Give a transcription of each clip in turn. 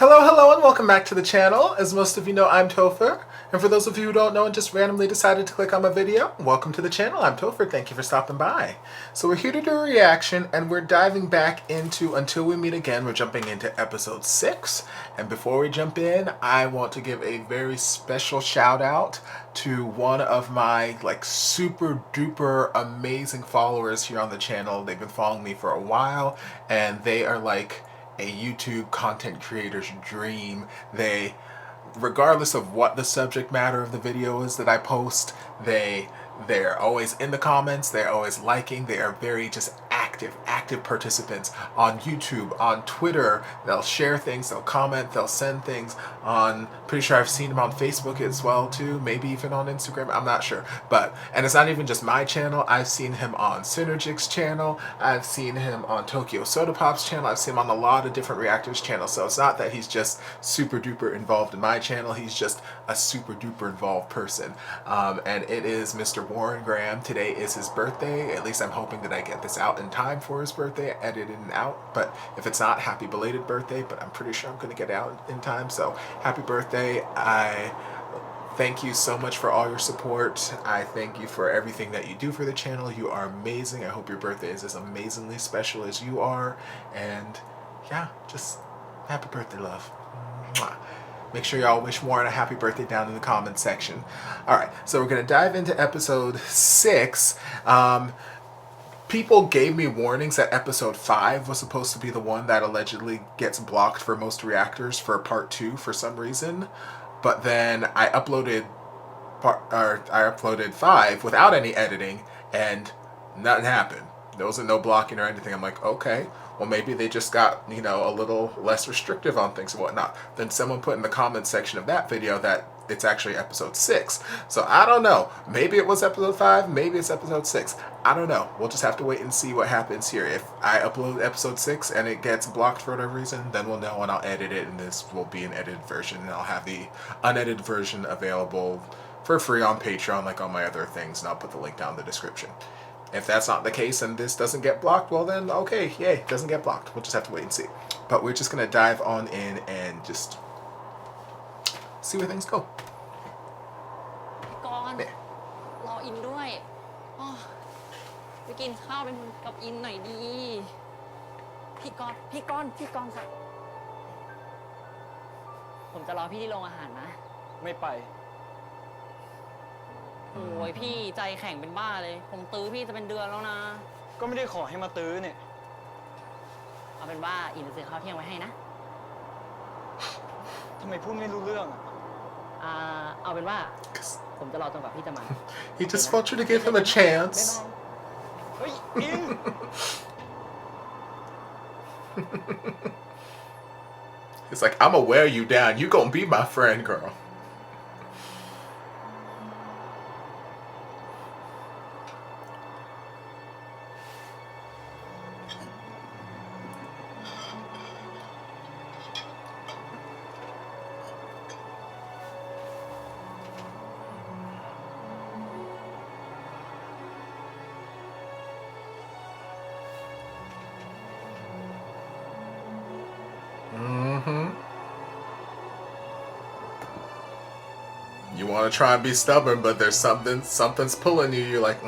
Hello, hello, and welcome back to the channel. As most of you know, I'm Topher. And for those of you who don't know and just randomly decided to click on my video, welcome to the channel. I'm Topher. Thank you for stopping by. So we're here to do a reaction, and we're diving back into Until We Meet Again. We're jumping into episode 6. And before we jump in, I want to give a very special shout out to one of my super duper amazing followers here on the channel. They've been following me for a while, and they are like a YouTube content creator's dream. Regardless of what the subject matter of the video is that I post, they're always in the comments, they're always liking, they are very just active participants on YouTube, on Twitter. They'll share things, they'll comment, they'll send things on, pretty sure I've seen them on Facebook as well too, maybe even on Instagram, I'm not sure. And it's not even just my channel, I've seen him on Synergic's channel, I've seen him on Tokyo Soda Pop's channel, I've seen him on a lot of different reactors' channels. So it's not that he's just super duper involved in my channel, he's just a super duper involved person. And it is Mr. Warren Graham. Today is his birthday. At least I'm hoping that I get this out in time for his birthday, edited and out. But if it's not, happy belated birthday, but I'm pretty sure I'm going to get it out in time. So happy birthday. I thank you so much for all your support. I thank you for everything that you do for the channel. You are amazing. I hope your birthday is as amazingly special as you are. And yeah, just happy birthday, love. Mwah. Make sure y'all wish Warren a happy birthday down in the comments section. Alright, so we're going to dive into episode 6. People gave me warnings that episode 5 was supposed to be the one that allegedly gets blocked for most reactors for part 2 for some reason. But then I uploaded 5 without any editing, and nothing happened. There wasn't no blocking or anything. I'm like, okay, well maybe they just got, a little less restrictive on things and whatnot. Then someone put in the comments section of that video that it's actually episode 6. So I don't know. Maybe it was episode 5, maybe it's episode 6. I don't know. We'll just have to wait and see what happens here. If I upload episode 6 and it gets blocked for whatever reason, then we'll know and I'll edit it, and this will be an edited version, and I'll have the unedited version available for free on Patreon like all my other things, and I'll put the link down in the description. If that's not the case and this doesn't get blocked, well then, okay, yay, it doesn't get blocked. We'll just have to wait and see. But we're just going to dive on in and just see where things go. ก่อนรออินด้วยไปกินข้าวเป็นกับอินหน่อยดีพี่กอนสักผมจะรอพี่ที่โรงอาหารนะไม่ไปโอ้ยพี่ใจแข็งเป็นบ้าเลยผมตื้อพี่จะเป็นเดือนแล้วนะก็ไม่ได้ขอให้มาตื้อเนี่ยเอาเป็นว่าอินจะซื้อข้าวเที่ยงไว้ให้นะทำไมพูดไม่รู้เรื่องเอาเป็นว่าผมจะรอจนกว่าพี่จะมา He just wants you to give him a chance. เฮ้ยอิน It's like, I'ma wear you down. You gonna be my friend, girl. You want to try and be stubborn, but there's something's pulling you. You're like,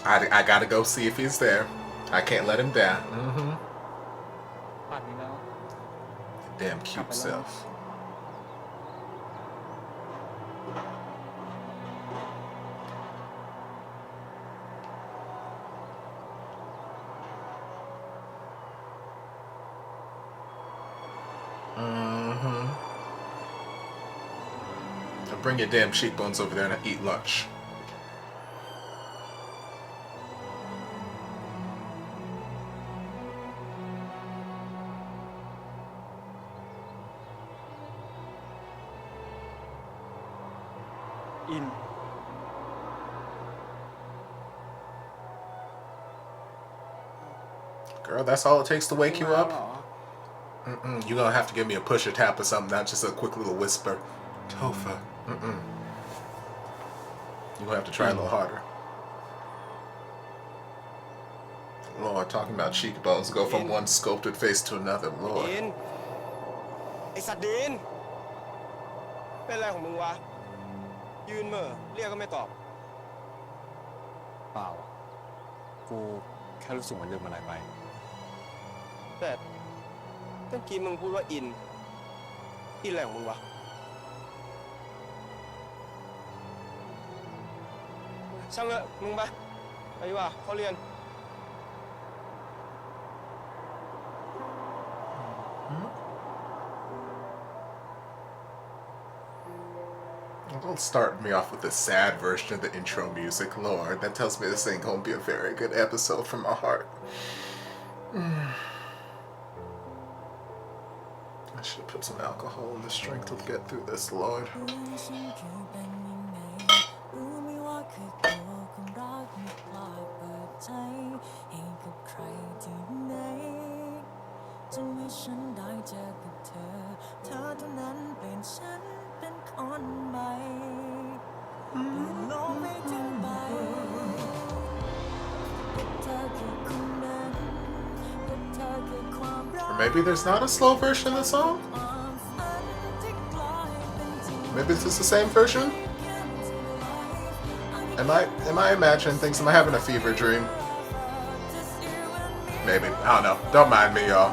I gotta go see if he's there. I can't let him down. Damn cute self. Bring your damn cheekbones over there and eat lunch. In. Girl, that's all it takes to wake you up? You're gonna have to give me a push or tap or something, not just a quick little whisper. Topher. You're gonna have to try a little harder. Lord, talking about cheekbones, go from one sculpted face to another. Lord. อ้สัตว์ดินเป็นอะไรของมึงวะยืนเหม่อเรียกก็ไม่ตอบเปล่ากูแค่รู้สึกเหมือนลืมอะไรไปแต่เมื่อกี้มึงพูดว่าอินอะไรของมึงวะช่างเถอะมึงไปดีกว่าเขาเรียนDon't start me off with the sad version of the intro music, Lord. That tells me this ain't gonna be a very good episode from my heart. I should put some alcohol in this drink to get through this, Lord. Or maybe there's not a slow version of the song? Maybe this is the same version? Am I imagining things? Am I having a fever dream? Maybe. I don't know. Don't mind me, y'all.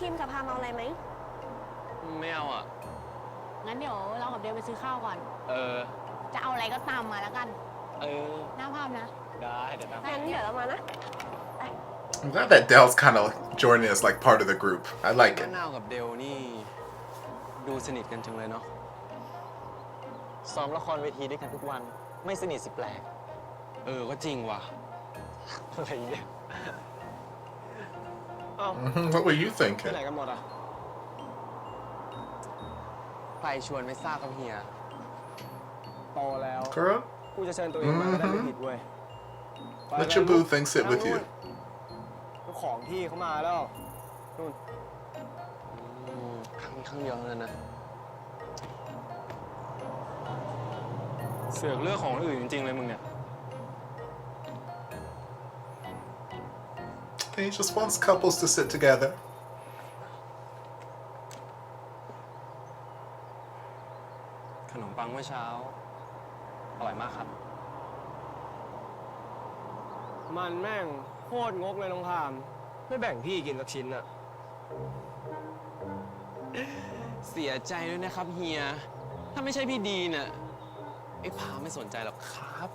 ทีมกับพามาเอาอะไรไหมไม่เอาอ่ะงั้นเดี๋ยวเรากับเดวไปซื้อข้าวก่อนจะเอาอะไรก็ตามมาแล้วกันหน้าภาพนะได้เดี๋ยวตามงั้นเดี๋ยวเรามานะ I'm glad that Dell's kind of joining us like part of the group. I like it. นาวกับเดลนี่ดูสนิทกันจังเลยเนาะซ้อมละครเวทีด้วยกันทุกวันไม่สนิทสิแปลกก็จริงว่ะอะไรเนี่ยWhat were you ไป thinking? ไหนกันหมดอ่ะใครชวนไม่ทราบครับเฮียโตแล้ว Girl, กูจะเชิญตัวเองมาก็ได้ไม่ผิดเว้ย let your boo thing sit with you. เจ้าของที่เขามาแล้วนู่นครั้งเดียวนั่นนะเสือกเรื่องของอื่นจริงๆเลยมึงเนี่ย He just wants couples to sit together. ขนมปังเมื่อเช้าอร่อยมากครับมันแม่งโคตรงกเลยน้องพามไม่แบ่งพี่กินสักชิ้นอะเสียใจด้วยนะครับเฮียถ้าไม่ใช่พี่ดีน่ะไอ้พาไม่สนใจหรอกครับ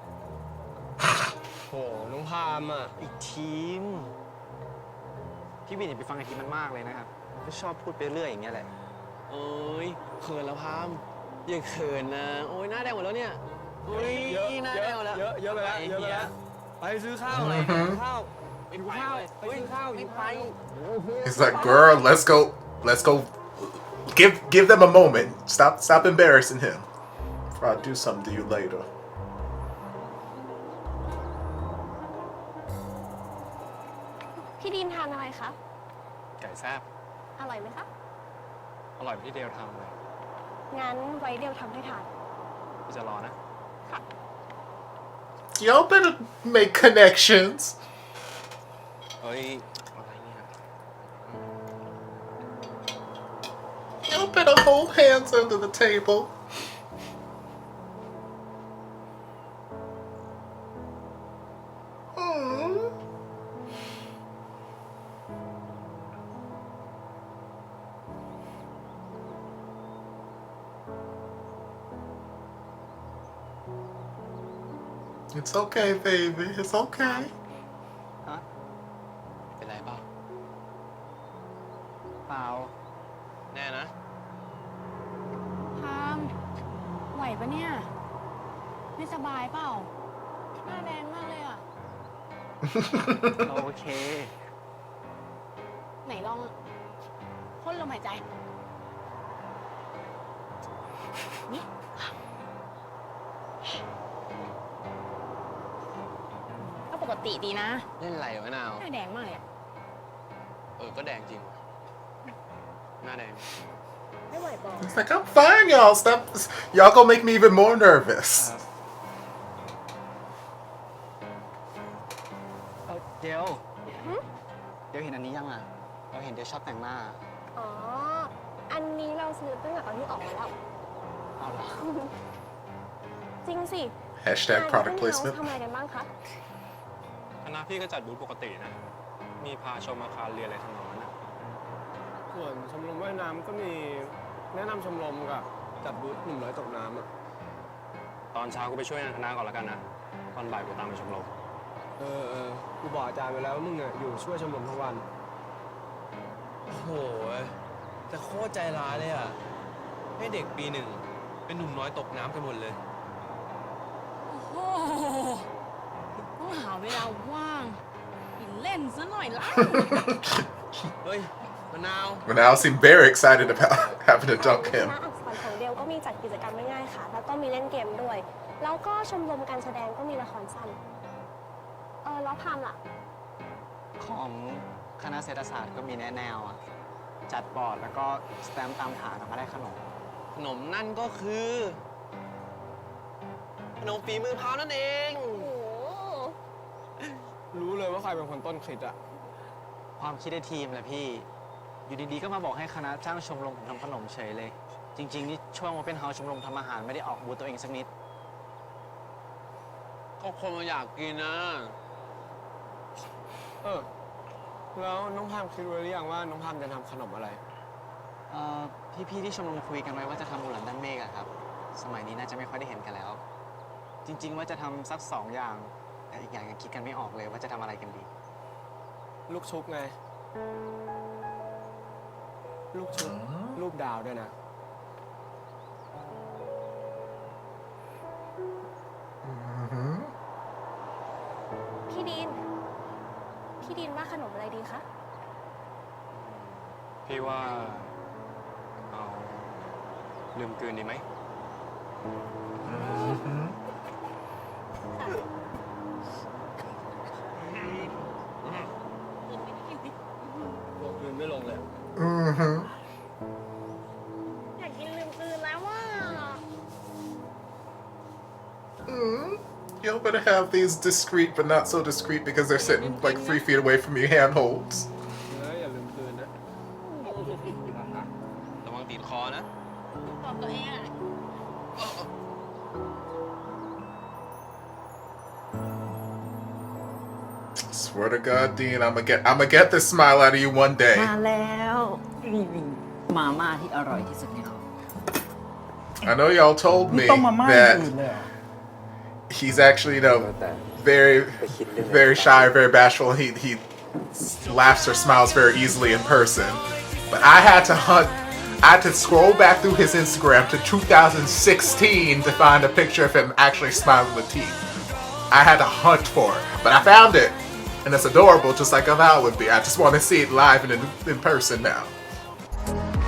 โหน้องพามอะอีกทีมพี่บินอย่าไปฟังไอ้ทีมมันมากเลยนะครับก็ชอบพูดไปเรื่อยอย่างเงี้ยแหละเอ้ยเขินแล้วพามอย่าเขินนะโอ้ยหน้าแดงหมดแล้วเนี่ยโอ้ยหน้าแดงหมดแล้วเยอะไปแล้วเยอะไปแล้วไปซื้อข้าวอะไรข้าวไปซื้อข้าวไปซื้อข้าวอยู่ไป He's like, girl, let's go. Give them a moment. Stop embarrassing him. Or I'll do something to you later. พี่ดินทานอะไรคะ ไก่แซ่บ อร่อยไหมคะ อร่อยที่เดลทำเลย งั้นไว้เดียวทำให้ทาน พี่จะรอนะ ค่ะ Y'all better make connections. เฮ้ยอะไรเนี่ย Y'all better hold hands under the table. It's okay, baby. It's okay. ฮะเป็นไรเปล่าเปล่าแน่นะ พามไหวปะเนี่ย ไม่สบายเปล่า หน้าแดงมากเลยอ่ะ โอเค ไหนลองพ่นลมหายใจ นี่ก็ปกติดีนะ เล่นไรวะนาว หน้าแดงมากเลยอะ ก็แดงจริงว่ะหน้าแดง ไม่ไหวบอก It's like, I'm fine, y'all. Stop. Y'all gonna make me even more nervous. เดี๋ยวเห็นอันนี้ยังอ่ะ เราเห็นเดี๋ยวชอบแต่งหน้า อ๋อ อันนี้เราซื้อตั้งแต่ตอนที่ออกมาแล้ว เอาเหรอ จริงสิ Hashtag product ทำ placement. อะไรกันบ้างคะ คณะพี่ก็จัดบูธปกตินะ มีพาชมอาคารเรียนอะไรทำนองนั้นนะ ส่วนชมรมว่ายน้ำก็มีแนะนำชมรมกับจัดบูธหนุ่มน้อยตกน้ำอ่ะ ตอนเช้ากูไปช่วยงานคณะก่อนแล้วกันนะ ตอนบ่ายกูตามไปชมรม กูบอกอาจารย์ไปแล้วว่ามึงอ่ะอยู่ช่วยชมรมทั้งวัน โอ้โหแต่โคตรใจร้ายเลยอ่ะ ให้เด็กปีหนึ่งเป็นหนุ่มน้อยตกน้ำกันหมดเลย โอ้โหต้องหาเวลาว่างไปเล่นซะหน่อยละ เฮ้ยมะนาว Manal seemed very excited about having to dunk ค him. ณะอักษรของเดียวก็มีจัดกิจกรรมง่ายๆค่ะ แล้วก็มีเล่นเกมด้วย แล้วก็ชมรมการแสดงก็มีละครสั้น แล้วพามล่ะ ของคณะเศรษฐศาสตร์ก็มีแนวอ่ะ จัดบอร์ดแล้วก็สแตมป์ตามฐานแล้วก็ได้ขนม ขนมนั่นก็คือ ขนมฝีมือพาวนั่นเอง โอ้โห รู้เลยว่าใครเป็นคนต้นคิดอ่ะ ความคิดในทีมแหละพี่ อยู่ดีๆก็มาบอกให้คณะจ้างชมรมผมทำขนมเฉยเลย จริงๆนี่ช่วงมาเป็นเฮาชมรมทำอาหารไม่ได้ออกบูธตัวเองสักนิด ก็คนมาอยากกินนะ แล้วน้องพามคิดไว้หรือยังว่าน้องพามจะทำขนมอะไร พี่ๆที่ชมรมคุยกันไว้ว่าจะทำบุหลันด้านเมฆอะครับ สมัยนี้น่าจะไม่ค่อยได้เห็นกันแล้ว จริงๆว่าจะทำสัก2 อย่าง แต่อีกอย่างยังคิดกันไม่ออกเลยว่าจะทำอะไรกันดี ลูกชุบไง ลูกชุบรูปดาวด้วยนะ Mm-hmm. พี่ดินว่าขนมอะไรดีคะ พี่ว่าเอาลืมกลืนดีไหม Mm-hmm. ลืมไม่ลงเลย Mm-hmm. อยากกินลืมกลืนแล้วว่า Mm. Y'all better have these discreet but not so discreet because they're sitting like 3 feet away from you handholds. อย่าลืมคืนนะ ระวังติดคอนะ ตอบตัวเองอะ Swear to God, Dean, I'ma get this smile out of you one day. มาแล้วมาม่าที่อร่อยที่สุดในโลก I know y'all told นี่ me ต้มมาม่าอย่างอื่น that เลยเหรอ he's actually, very, very shy, very bashful. He laughs or smiles very easily in person. But I had to scroll back through his Instagram to 2016 to find a picture of him actually smiling with teeth. I had to hunt for it, but I found it, and it's adorable, just like Val would be. I just want to see it live and in person now.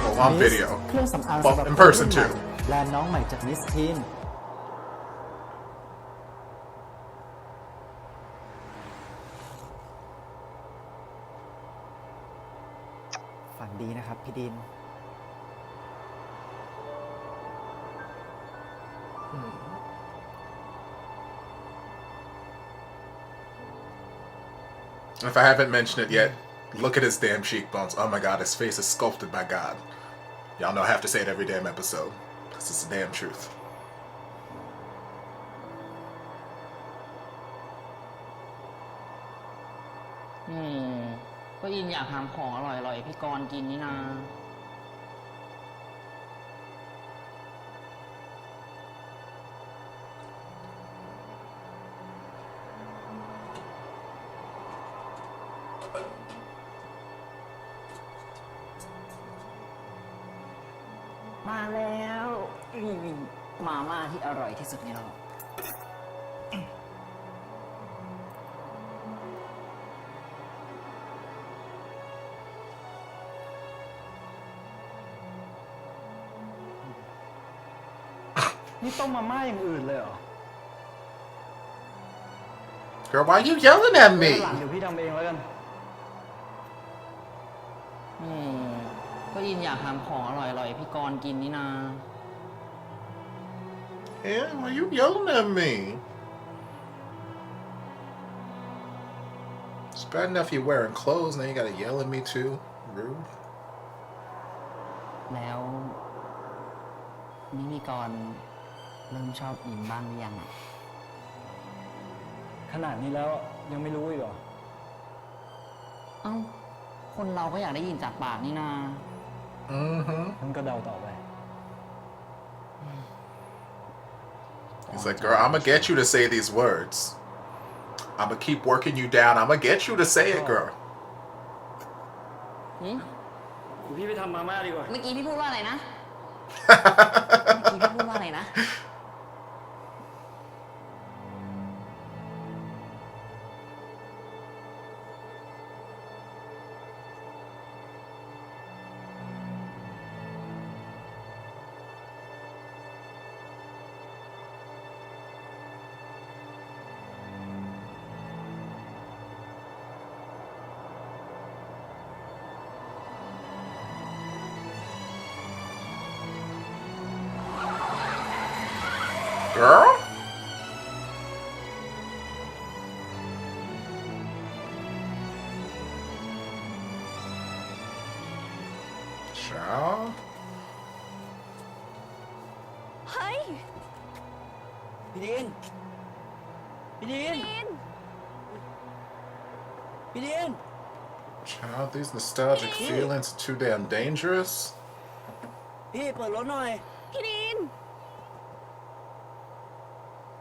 Well, on video. เครื่องสำอาง Well, สำหรับ in person คนรุ่น too. ใหม่แบรนด์น้องใหม่จากมิสทีนฝันดีนะครับพี่ดิน If I haven't mentioned it yet, look at his damn cheekbones. Oh my God, his face is sculpted by God. Y'all know I have to say it every damn episode. This is the damn truth. ก็อินอยากทำของอร่อยๆพี่กรณ์กินนี่นา มาแล้วมาม่าที่อร่อยที่สุดในโลกนี่ต้มมาม่าอย่างอื่นเลยเหรอ Girl, why you yelling at me? หลังเดี๋ยวพี่ทำเองแล้วกันก็อินอยากทำของอร่อยๆพี่กรณ์กินนี่นา Yeah, why you yelling at me? It's bad enough you're wearing clothes, now you gotta yell at me too. Rude. แล้วนี่พี่กรณ์เริ่มชอบอินบ้างหรือยังอ่ะขนาดนี้แล้วยังไม่รู้อีกเหรอเอ้าคนเราก็อยากได้ยินจากปากนี่นามันก็เดาต่อไป He's like, girl, I'm gonna get you to say these words. I'm gonna keep working you down. I'm gonna get you to say it, girl. พี่ไปทำมาม่าดีกว่า เมื่อกี้พี่พูดว่าอะไรนะ เมื่อกี้พี่พูดว่าอะไรนะ Girl? Child? เฮ้ย พี่ดิน พี่ดิน พี่ดิน Child, these nostalgic feelings are too damn dangerous. พี่เปิดรถหน่อย พี่ดิน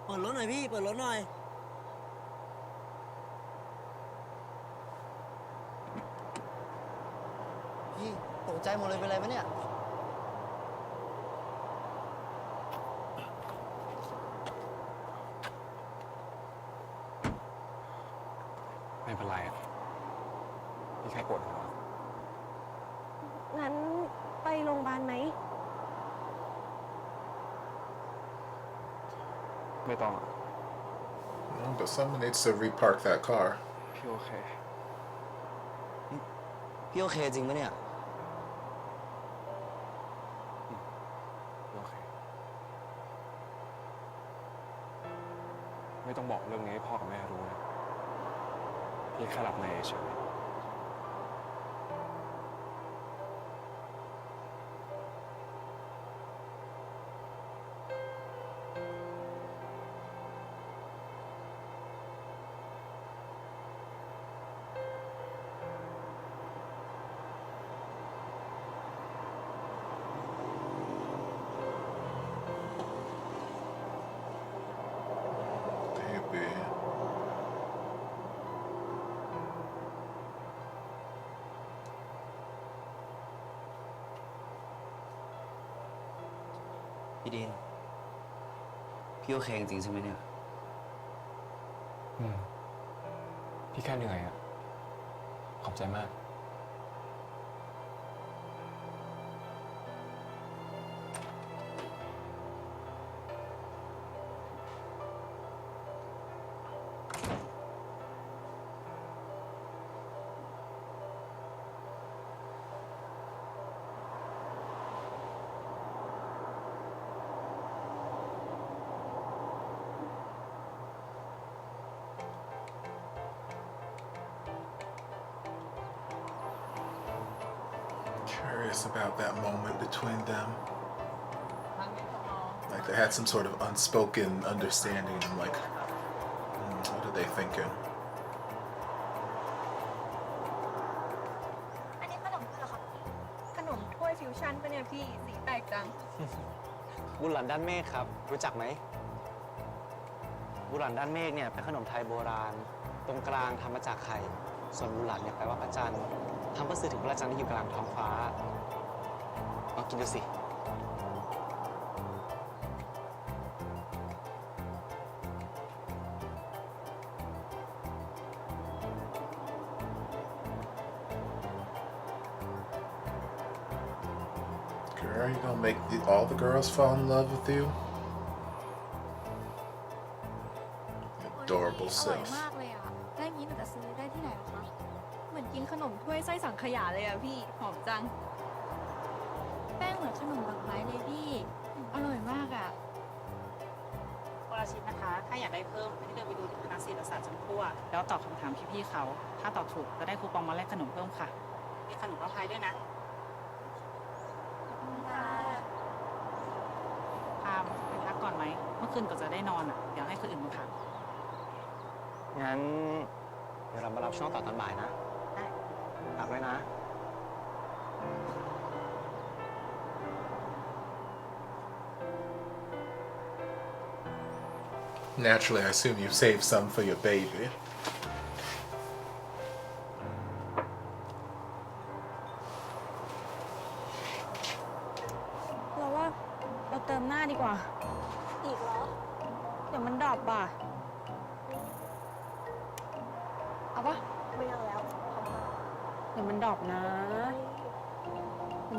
เปิดรถหน่อยพี่ เปิดรถหน่อย พี่ตกใจหมดเลยเป็นไรปะเนี่ย ไม่เป็นไรอ่ะพี่แค่ปวดหัว งั้นไปโรงพยาบาลไหม ไม่ต้อง No, but someone needs to repark that car. พี่โอเค พี่โอเคจริงปะเนี่ย โอเค ไม่ต้องบอกเรื่องนี้ให้พ่อกับแม่รู้นะพี่แค่หลับในเฉย Baby. พี่ดิน พี่โอเคจริงใช่ไหมเนี่ย พี่แค่เหนื่อยอ่ะ ขอบใจมาก Curious about that moment between them. Like they had some sort of unspoken understanding. I'm like, what are they thinking? อันนี้ขนมอะไรเหรอคะขนมถ้วยฟิวชั่นปะเนี่ยพี่ สีแปลกจัง บุหลันด้านเมฆครับ รู้จักไหม บุหลันด้านเมฆเนี่ยเป็นขนมไทยโบราณ ตรงกลางทำมาจากไข่ ส่วนมูหลานเนี่ยแปลว่าพระจันทร์ทำเพื่อสื่อถึงพระจันทร์ที่อยู่กลางท้องฟ้าลองกินดูสิ Girl, you gonna make all the girls fall in love with you? Adorable อร่อย self. มากเลยอ่ะได้งี้หนูจะซื้อได้ที่ไหนหรอคะ เหมือนกินขนมถ้วยไส้สังขยาเลยอ่ะพี่ หอมจัง แป้งเหมือนขนมดอกไม้เลยพี่ อร่อยมากอ่ะ คนละชิ้นนะคะ ถ้าอยากได้เพิ่มให้เดินไปดูที่คณะศิลปศาสตร์ชั้นคั่วแล้วตอบคำถามพี่ๆเขา ถ้าตอบถูกจะได้คูปองมาแลกขนมเพิ่มค่ะ มีขนมเต้าไทยด้วยนะพามไปพักก่อนไหม เมื่อคืนก็จะได้นอนอ่ะ เดี๋ยวให้คนอื่นมาพัก งั้น เดี๋ยวเรามารับช่วงต่อตอนบ่ายนะ ได้ ฝากด้วยนะ Naturally, I assume you saved some for your baby. เราว่าเราเติมหน้าดีกว่า อีกเหรอ เดี๋ยวมันดรอปอ่ะ เอาปะ ไม่เอาแล้วขอบคุณ เดี๋ยวมันดรอปนะ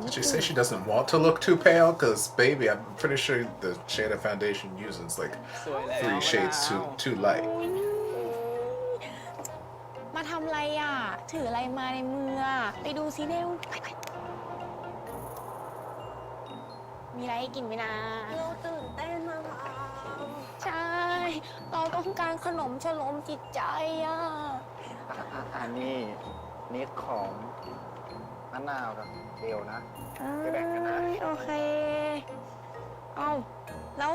Did she say she doesn't want to look too pale? Because, baby, I'm pretty sure the shade of foundation uses like สวยแล้ว 3 shades too light. มาทำอะไรอ่ะ ถืออะไรมาในมืออ่ะ ไปดูซิเร็วไปมีอะไรให้กินไหมนะ เราตื่นเต้นมาก ใช่ เราต้องการขนมฉลมจิตใจอ่ะ อันนี้นี่ของมะนาวกับเบลนะ ไปแบ่งกันนะ โอเค เอาแล้ว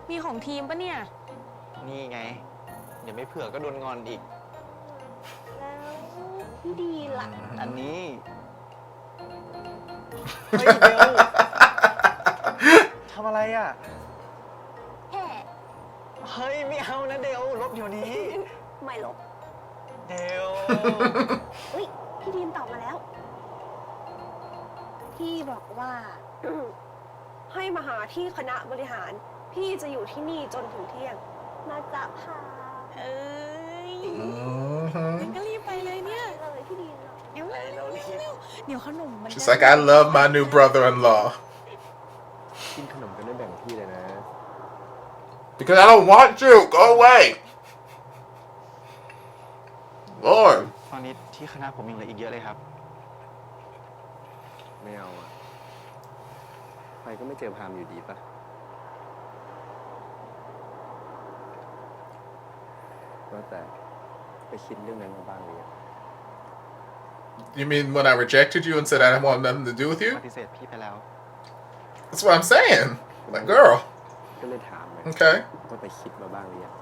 มีของทีมปะเนี่ย นี่ไง เดี๋ยวไม่เผื่อก็โดนงอนอีก แล้วพี่ดีล่ะ อันนี้ เฮ้ยเบล ทำอะไรอ่ะ แค่ เฮ้ย ไม่เอานะเดลลบเดี๋ยวนี้ ไม่ลบ เดล อุ้ยพี่ดีมตอบมาแล้ว พี่บอกว่า ให้มาหาที่คณะบริหาร พี่จะอยู่ที่นี่จนถึงเที่ยงมาจะพา เอ้ย Mm-hmm. งั้นก็รีบไปเลยเนี่ย เลยพี่ดีม เร็วเดี๋ยวขนมมัน She's like, I love my new brother-in-law. กินขนมกันไม่แบ่งพี่เลยนะ Because I don't want you. Go away. Lord. ตอนนี้ที่คณะผมยังเหลืออีกเยอะเลยครับ ไม่เอาอะไปก็ไม่เจอพามอยู่ดีปะว่าแต่ไปคิดเรื่องนั้นมาบ้างหรือยัง You mean when I rejected you and said I didn't want nothing to do with you? ปฏิเสธพี่ไปแล้ว That's what I'm saying. Like, girl. ก็เลยถามไง Okay. ว่าไปคิดมาบ้างหรือยัง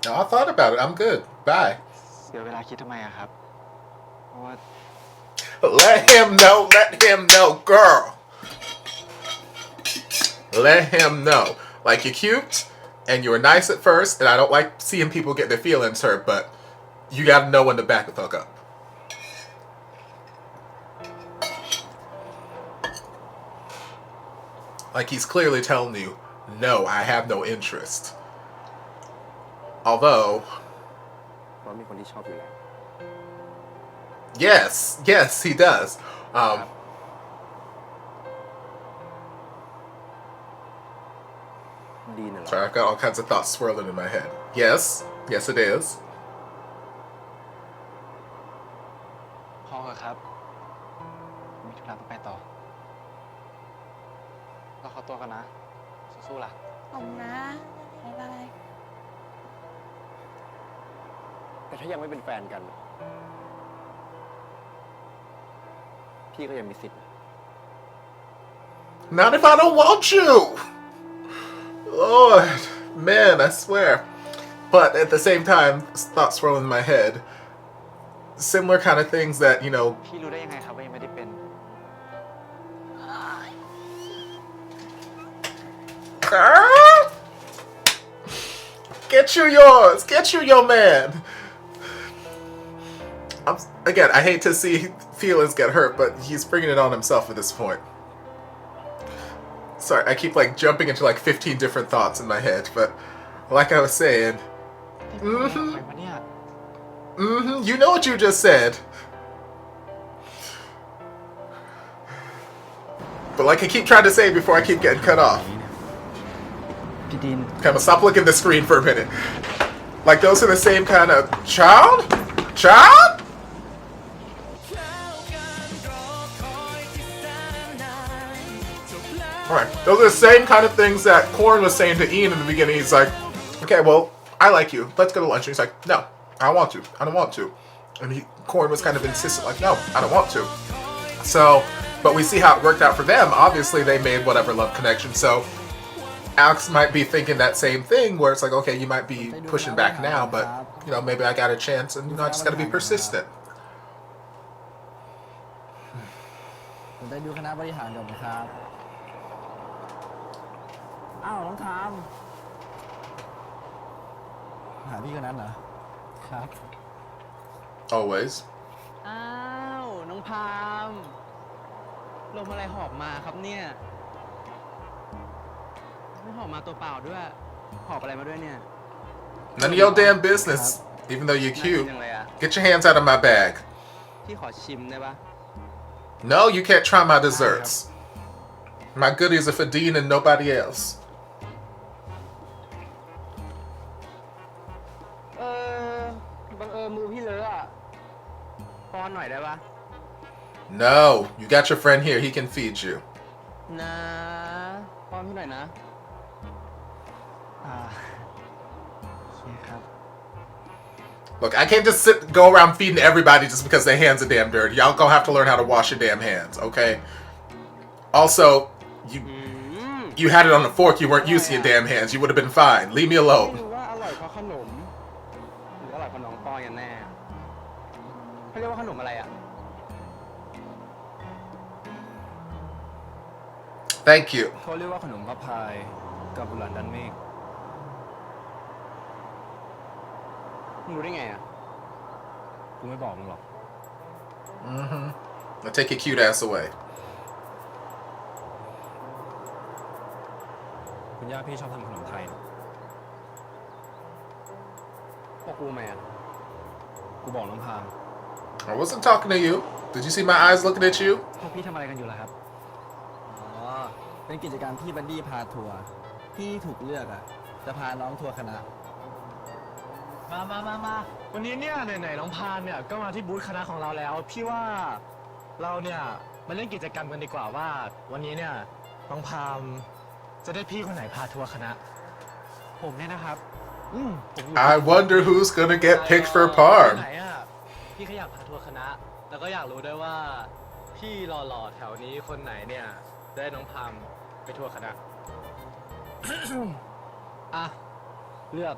No, I thought about it. I'm good. Bye. เสียเวลาคิดทำไมอะครับ เพราะว่า Let him know. Let him know, girl. Let him know. Like, you're cute, and you were nice at first, and I don't like seeing people get their feelings hurt, but you gotta know when to back the fuck up. Like, he's clearly telling you, no, I have no interest. Although, เพราะมีคนที่ชอบอยู่แล้ว yes, he does. ดีน่ะเหรอ Sorry, I've got all kinds of thoughts swirling in my head. Yes, it is. พอเถอะครับ มีธุระต้องไปต่อ เราขอตัวกันนะ สู้ๆล่ะ ขอบคุณนะ บ๊ายบาย แต่ถ้ายังไม่เป็นแฟนกัน พี่ก็ยังมีสิทธิ์ Not if I don't want you! Lord, man, I swear. But at the same time, thoughts swirling in my head. Similar kind of things that, you know, พี่รู้ได้ยังไงครับว่ายังไม่ได้เป็น girl! Get you yours! Get you your man! again, I hate to see feelings get hurt, but he's bringing it on himself at this point. Sorry, I keep like jumping into like 15 different thoughts in my head, but like I was saying, you know what you just said. But like I keep trying to say before I keep getting cut off. Come on, stop looking at the screen for a minute. Like those are the same kind of child? Alright, those are the same kind of things that Korn was saying to Ian in the beginning. He's like, okay, well, I like you. Let's go to lunch. And he's like, no, I don't want to. I don't want to. And Korn was kind of insistent, like, no, I don't want to. So, but we see how it worked out for them. Obviously, they made whatever love connection. So, Alex might be thinking that same thing where it's like, okay, you might be pushing back now, but, you know, maybe I got a chance and, you know, I just got to be persistent. ผมได้ดูคณะบริหารกับครับอ้าวน้องทามหาพี่คนนั้นเหรอครับ Always. อ้าวน้องพามลมอะไรหอบมาครับเนี่ยไม่หอบมาตัวเปล่าด้วยหอบอะไรมาด้วยเนี่ย None of your damn business, even though you're cute. Get your hands out of my bag. พี่ขอชิมได้ปะ No, you can't try my desserts. My goodies are for Dean and nobody else. บังเอิญมือพี่เลอะอะป้อนหน่อยได้ปะ No, you got your friend here. He can feed you. นะป้อนพี่หน่อยนะโอเคครับ Look, I can't just go around feeding everybody just because their hands are damn dirty. Y'all gonna have to learn how to wash your damn hands, okay? Also, you had it on the fork. You weren't using your damn hands. You would have been fine. Leave me ไม่ alone. รู้ว่าอร่อยเพราะขนมหรืออร่อยเพราะน้องป้อนกันแน่เขาเรียกว่าขนมอะไรอ่ะ Thank you. เขาเรียกว่าขนมพะพายกับบุหลันดันเมฆ มึงรู้ได้ไงอ่ะ กูไม่บอกมึงหรอก Now take your cute ass away. คุณย่าพี่ชอบทำขนมไทย บอกกูไหมอ่ะ กูบอกน้องพาม I wasn't talking to you. Did you see my eyes looking at you? พวกพี่ทำอะไรกันอยู่ล่ะครับ อ๋อเป็นกิจกรรมที่บัดดี้พาทัวร์พี่ถูกเลือกอ่ะจะพาน้องทัวร์คณะมาวันนี้เนี่ยไหนๆน้องพามเนี่ยก็มาที่บูธคณะของเราแล้วพี่ว่าเราเนี่ยมาเล่นกิจกรรมกันดีกว่าว่าวันนี้เนี่ยน้องพามจะได้พี่คนไหนพาทัวร์คณะ ผมเนี่ยนะครับ I wonder who's gonna get picked for ไหน Parm. อ่ะพี่ก็อยากพาทัวร์คณะแล้วก็อยากรู้ด้วยว่าพี่หล่อๆแถวนี้คนไหนเนี่ยได้น้องพามไปทัวร์คณะ อ่ะเลือก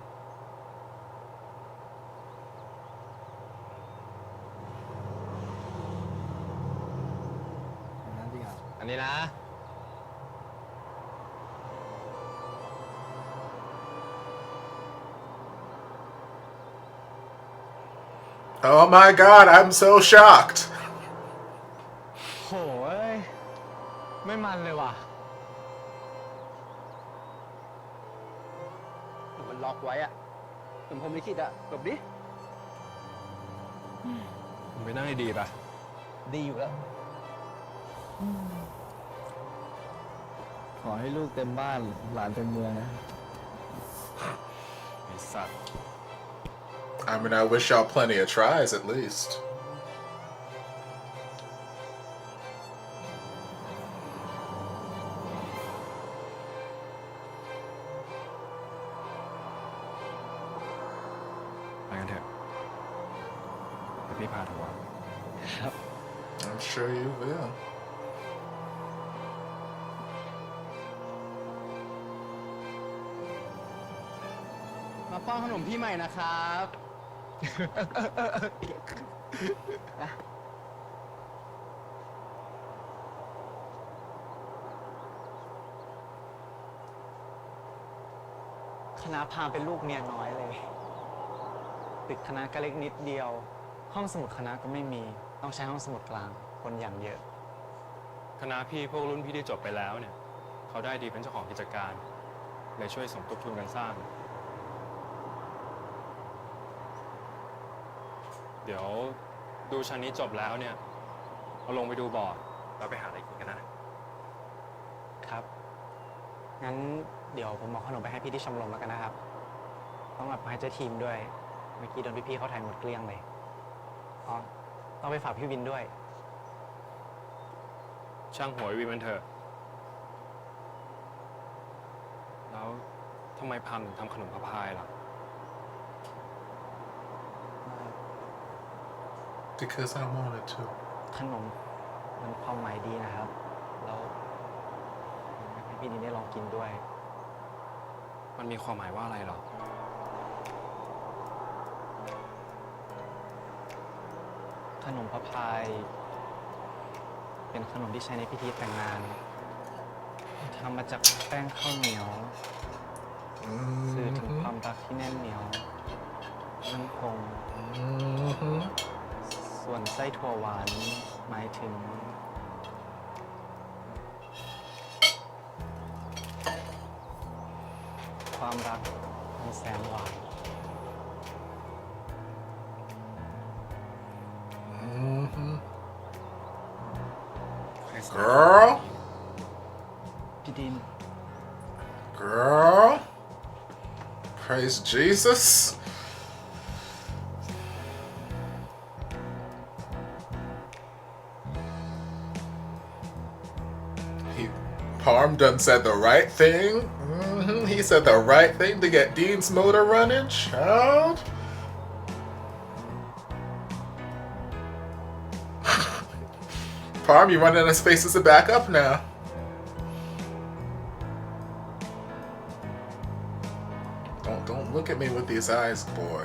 อันนี้นะ Oh my god, I'm so shocked. โหยไม่มันเลยว่ะ มันล็อกไว้อ่ะเหมือนผมลิขิตอ่ะหลบดิ มึงไปนั่งให้ดีป่ะ ดีอยู่แล้ว ขอให้ลูกเต็มบ้านหลานเต็มเมืองนะ ไอ้สัตว์ I mean, I wish y'all plenty of tries at least. ไปกันเถอะเดี๋ยวพี่พาทัวร์ I'm sure you will. มาป้อนขนมพี่ใหม่นะครับ คณะพาเป็นลูกเมียน้อยเลยตึกคณะก็เล็กนิดเดียว ห้องสมุดคณะก็ไม่มีต้องใช้ห้องสมุดกลางคนอย่างเยอะ คณะพี่พวกรุ่นพี่ที่จบไปแล้วเนี่ยเขาได้ดีเป็นเจ้าของกิจการเลยช่วยสมทบทุนกันสร้าง เดี๋ยวดูชั้นนี้จบแล้วเนี่ยเราลงไปดูบอร์ดแล้วไปหาอะไรกินกันนะครับ งั้นเดี๋ยวผมเอาขนมไปให้พี่ที่ชมรมแล้วกันนะครับ ต้องแบบมาให้เจ้าทีมด้วย เมื่อกี้โดนพี่ๆเขาถ่ายหมดเกลี้ยงเลยอ๋อต้องไปฝากพี่วินด้วย ช่างหัววีมันเถอะแล้วทำไมพัมถึงทำขนมพะพายล่ะ Because I wanted to. ขนมมันความหมายดีนะครับ แล้วอยากให้พี่ดินได้ลองกินด้วย มันมีความหมายว่าอะไรหรอ ขนมพะพาย เป็นขนมที่ใช้ในพิธีแต่งงานทำมาจากแป้งข้าวเหนียวสื่อถึงความรักที่แน่นเหนียวมั่นคง ส่วนไส้ถั่วหวานหมายถึง ความรักอันแสนหวาน Girl. พี่ดิน Girl. Praise Jesus. Parm done said the right thing. He said the right thing to get Dean's motor running, child. Parm, you running out of spaces to back up now. Don't look at me with these eyes, boy.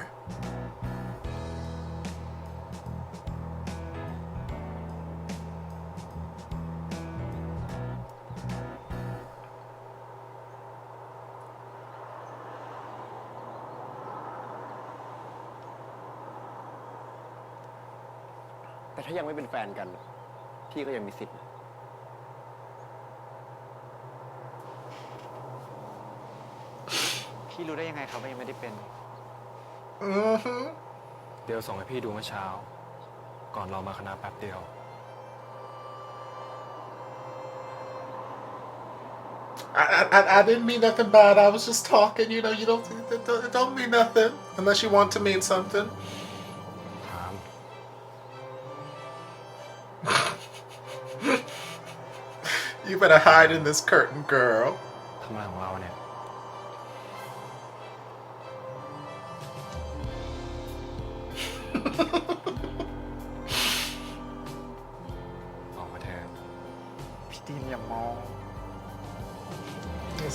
But ถ้ายังไม่เป็นแฟนกันพี่ก็ยังมีสิทธิ์พี่รู้ได้ยังไงครับว่ายังไม่ได้เป็น เดี๋ยวส่งให้พี่ดูเมื่อเช้า ก่อนเรามาคณะแป๊บเดียว I didn't mean nothing bad. I was just talking. You know, it don't mean nothing unless you want to mean something. ถาม You better hide in this curtain, girl. ทำอะไรของเราเนี่ย ออกมาเถอะ พี่ดินอย่ามอง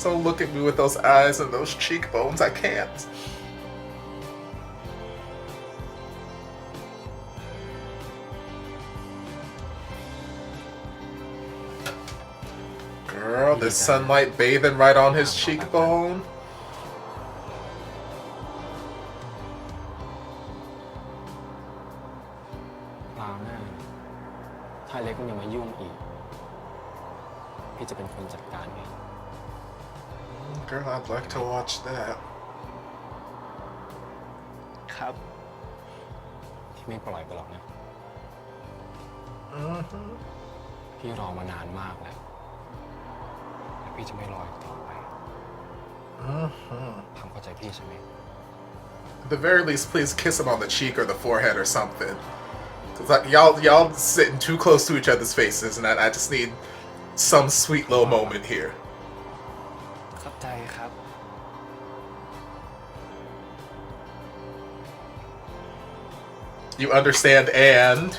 So look at me with those eyes and those cheekbones. I can't. Girl, there's sunlight bathing right on his cheekbone. คราวหน้าถ้าเล็กมันยังมายุ่งอีก พี่จะเป็นคนจัดการเอง Girl, I'd like to watch that. ครับ พี่ไม่ปล่อยไปหรอกนะ พี่รอมานานมากแล้วและพี่จะไม่รออีกต่อไปทำเข้าใจพี่ใช่ไหม At the very least, please kiss him on the cheek or the forehead or something. Cause like y'all sitting too close to each other's faces, and I just need some sweet little moment here. เข้าใจครับ You understand, and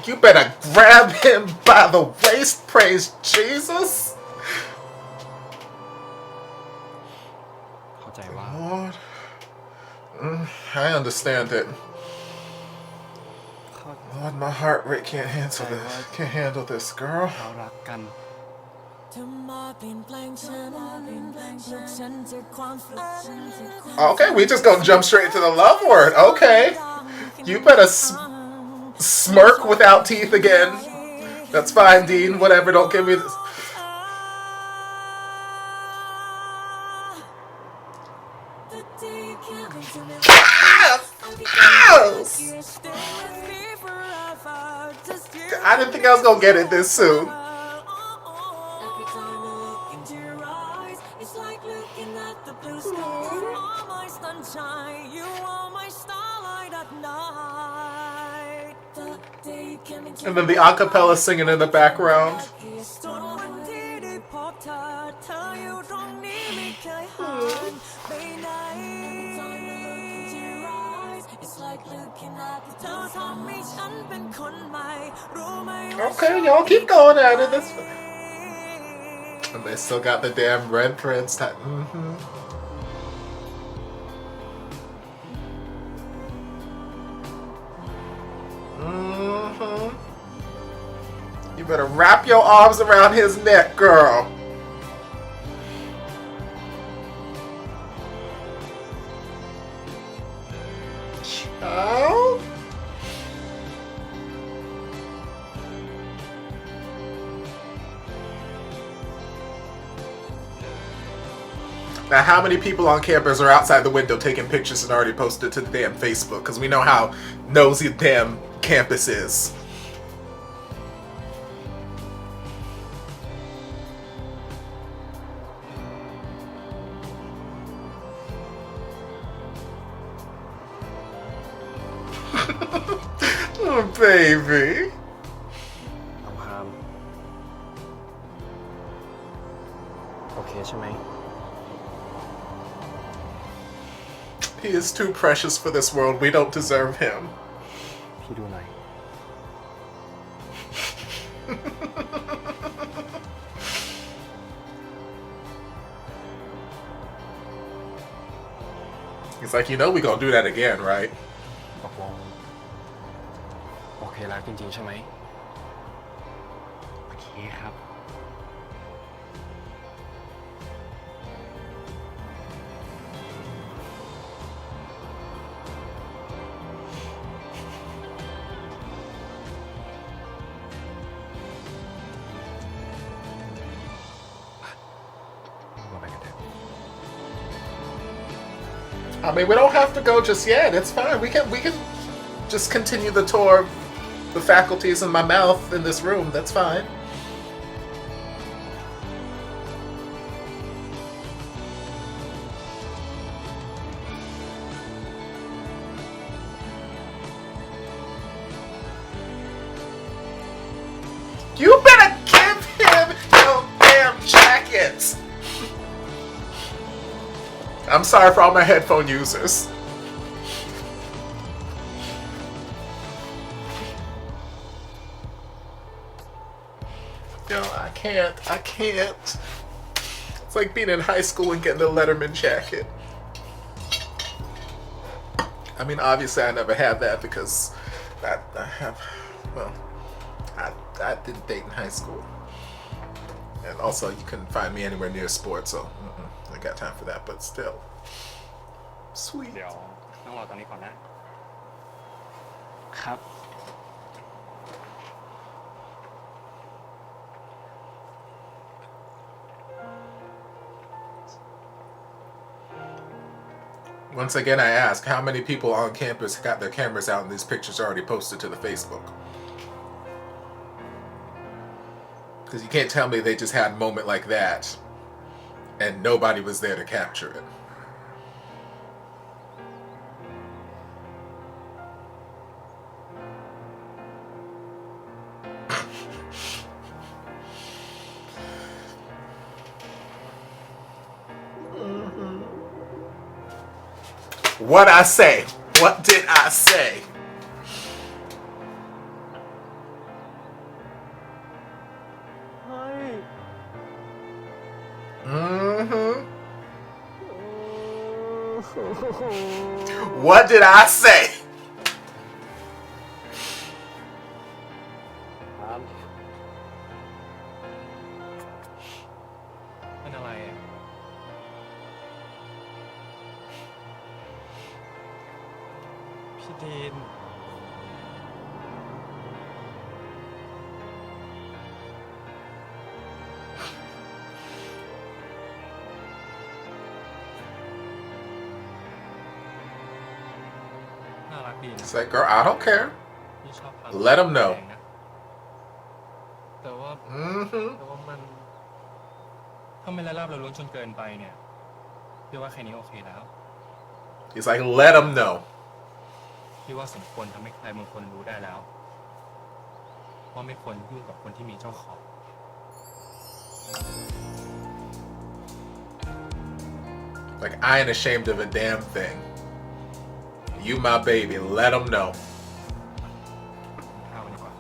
you better grab him by the waist, praise Jesus. เข้าใจว่า Lord, I understand it. Lord, my heart rate can't handle this. Can't handle this, girl. เรารักกัน จ Okay, we just gonna jump straight to the love word. Okay. You better smirk without teeth again. That's fine, Dean. Whatever, don't give me this. Yes! I didn't think I was gonna get it this soon. And then the acapella singing in the background. Okay, y'all keep going at it. This. And they still got the damn red threads tied. You better wrap your arms around his neck, girl. Child. Now, how many people on campus are outside the window taking pictures and already posted to the damn Facebook? Because we know how nosy the damn campus is. Oh, baby. Okay, ใช่ไหม He is too precious for this world. We don't deserve him. พี่ดูหน่อย He's like, you know we gonna do that again, right? ตกลงโอเคแล้วจริงๆใช่ไหมโอเคครับ I mean, we don't have to go just yet. It's fine. We can just continue the tour of the faculties in my mouth in this room. That's fine. You better give him your damn jackets. I'm sorry for all my headphone users. No, I can't. It's like being in high school and getting the Letterman jacket. I mean, obviously I never had that because I didn't date in high school. And also you couldn't find me anywhere near sports, so I got time for that, but still. Sweet. เดี๋ยวต้องรอตอนนี้ก่อนนะ ครับ Once again, I ask, how many people on campus got their cameras out and these pictures already posted to the Facebook? Because you can't tell me they just had a moment like that and nobody was there to capture it. What I say? What did I say? What did I say? พี่ดีนน่ารักดีนะ It's like, girl, I don't care. พี่ชอบพา Let 'em know. แดงนะแต่ว่า แต่ว่ามันถ้าไม่ละลาบละล้วงจนเกินไปเนี่ยพี่ว่าแค่นี้โอเคแล้ว He's like, let them know. พี่ว่าสมควรทำให้ใครบางคนรู้ได้แล้วว่าไม่ควรยุ่งกับคนที่มีเจ้าของ Like, I ain't ashamed of a damn thing. You my baby. Let them know. ข้าวกันดีกว่า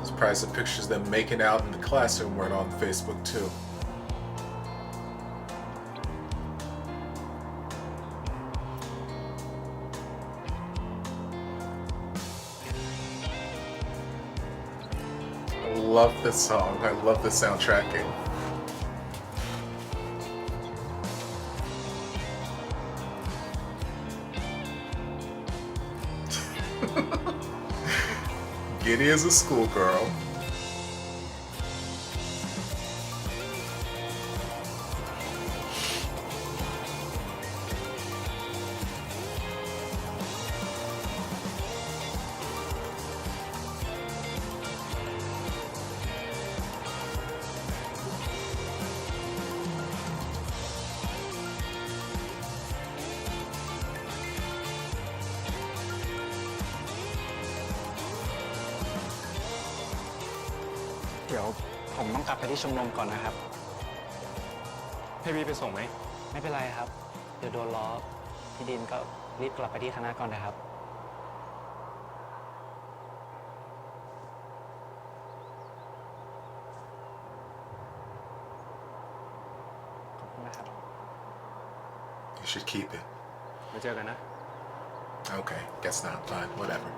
Surprised the pictures of them making out in the classroom weren't on Facebook too. I love this song. I love the soundtracking. Giddy as a schoolgirl.เดี๋ยวผมต้องกลับไปที่ชมรมก่อนนะครับ ให้พี่ไปส่งไหม ไม่เป็นไรครับ เดี๋ยวโดนล้อพี่ดินก็รีบกลับไปที่คณะก่อนนะครับ ขอบคุณนะครับ You should keep it. มาเจอกันนะ Okay, guess not. Fine, whatever.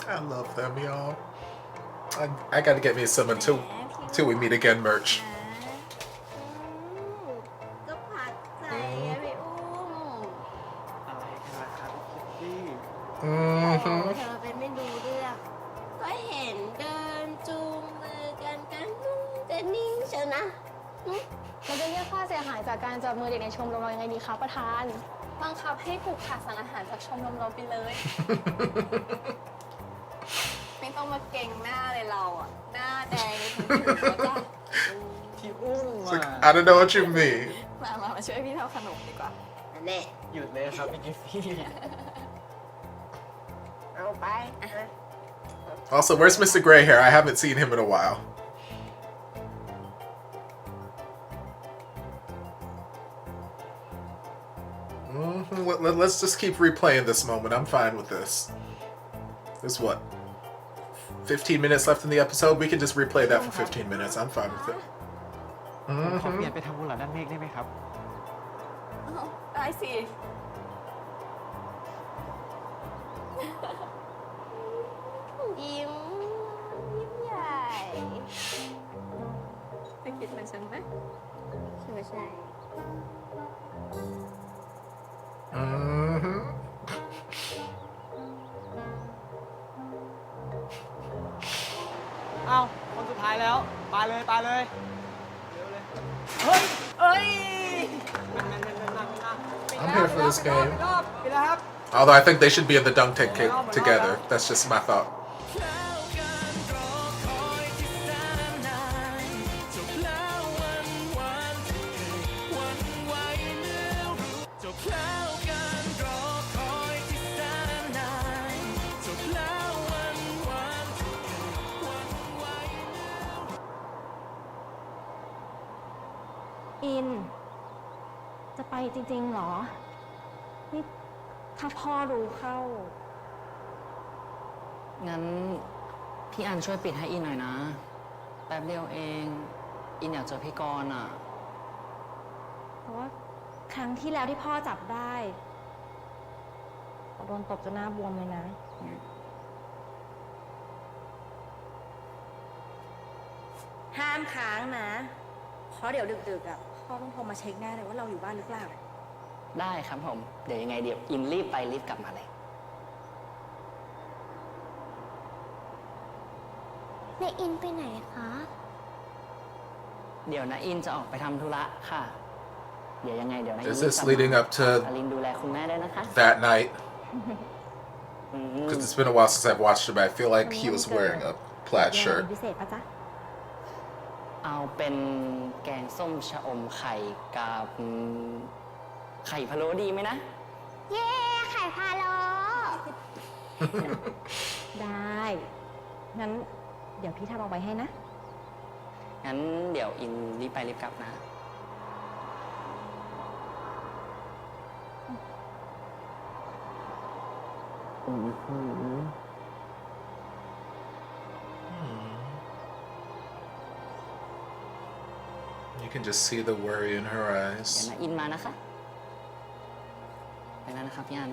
I love them, y'all. I gotta get me some until we meet again merch. ก็ผักใจอะพี่อุ้ม อะไรกันล่ะครับคิตตี้ เธอเป็นไม่ดูเรื่องก็เห็นเดินจูงมือกันนุ่งจะนิ่งเชียวนะ เราจะเรียกค่าเสียหายจากการจับมือเด็กในชมรมเรายังไงดีคะประธาน บังคับให้ผูกขาดสั่งอาหารจากชมรมเราไปเลย ไม่ต้องมาเก่งหน้าเลยเราอ่ะ หน้าแดงเลยถึงแล้วจ้ะ พี่อุ้ม It's like, I don't know what you mean. มาช่วยพี่ทำขนมดีกว่า นั่นแหละ หยุดเลยครับพี่กิฟฟี่ เอาไป Also, where's Mr. Gray Hair? I haven't seen him in a while. Let's just keep replaying this moment. I'm fine with this. There's what? 15 minutes left in the episode? We can just replay that for 15 minutes. I'm fine with it. ผมขอเปลี่ยนไปทำบุญหลังด้านเมฆได้ไหมครับ ได้สิ ยิ้มใหญ่ ไปคิดเหมือนฉันไหม ใช่ไหมใช่ เอ้าคนสุดท้ายแล้วไปเลยไปเลยเร็วเลยเฮ้ยเอ้ย I'm here for this game. ไปแล้วครับ Although I think they should be in the dunk tank together. That's just my thought. อิน จะไปจริงๆเหรอ นี่ถ้าพ่อรู้เข้า งั้นพี่อันช่วยปิดให้อินหน่อยนะ แป๊บเดียวเอง อินอยากเจอพี่กรณ์อ่ะ เพราะว่าครั้งที่แล้วที่พ่อจับได้โดนตบจนหน้าบวมเลยนะ ห้ามค้างนะ เพราะเดี๋ยวดึกๆอ่ะพ่อต้องโทรมาเช็คแน่เลยว่าเราอยู่บ้านหรือเปล่า ได้ครับผม เดี๋ยวยังไงเดี๋ยวอินรีบไปรีบกลับมาเลย ในอินไปไหนคะ เดี๋ยวนะอินจะออกไปทำธุระค่ะ เดี๋ยวยังไงเดี๋ยวนะอิน Is รีบ this กลับ leading มา up to อลินดูแลคุณแม่ด้วยนะคะ that night? อืม Because it's been a while since I've watched him, but I feel like he was wearing a plaid เดี๋ยว shirt. พิเศษปะจ๊ะ เอาเป็นแกงส้มชะอมไข่กับไข่พะโล้ดีไหมนะ เย้ไข่พาโล ได้ งั้นเดี๋ยวพี่ทำเอาไว้ให้นะ งั้นเดี๋ยวอินรีบไปรีบกลับนะ You can just see the worry in her เดี๋ยว eyes. นะอินมานะคะ ไปแล้วนะครับพี่อัน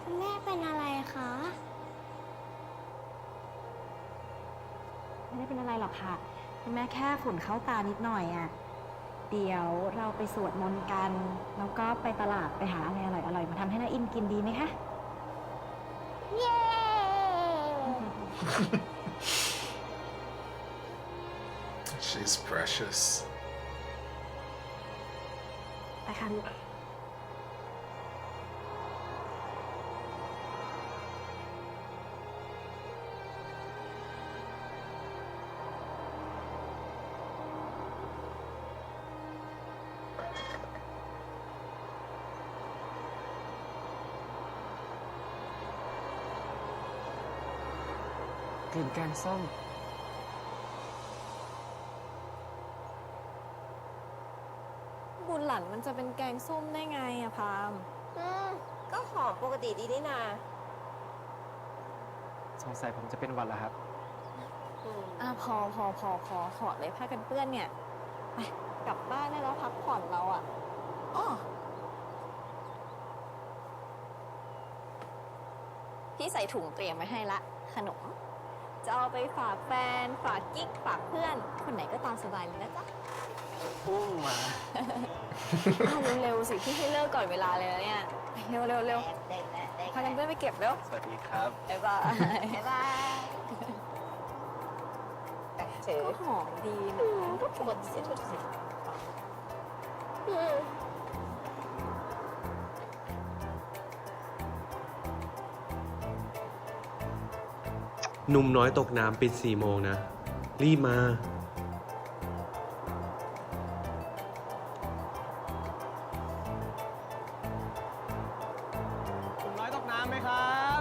คุณแม่เป็นอะไรคะ ไม่ได้เป็นอะไรหรอกค่ะคุณแม่แค่ฝุ่นเข้าตานิดหน่อยอ่ะ เดี๋ยวเราไปสวดมนต์กัน แล้วก็ไปตลาดไปหาอะไรอร่อยๆมาทำให้น้าอินกินดีไหมคะ เย้ She's precious. ไปค่ะลูก กลิ่นแกงส้ม บุญหลันมันจะเป็นแกงส้มได้ไงอะพาม ก็หอมปกติดีนี่นา สงสัยผมจะเป็นหวัดแล้วครับ พอถอดเลยผ้ากันเปื้อนเนี่ย ไปกลับบ้านได้แล้วพักผ่อนเราอะอ้อพี่ใส่ถุงเตรียมไว้ให้ละ ขนม จะเอาไปฝากแฟน ฝากกิ๊ก ฝากเพื่อน คนไหนก็ตามสบายเลยนะจ๊ะ พุ่งมา เร็วๆสิ พี่ให้เลิกก่อนเวลาเลยนะเนี่ยเร็วพากันเพื่อนไปเก็บเร็ว สวัสดีครับ บ๊ายบายบ๊ายบายก็หอมดีนะกดสิ หนุ่มน้อยตกน้ำปิด4 โมงนะ รีบมา หนุ่มน้อยตกน้ำไหมครับ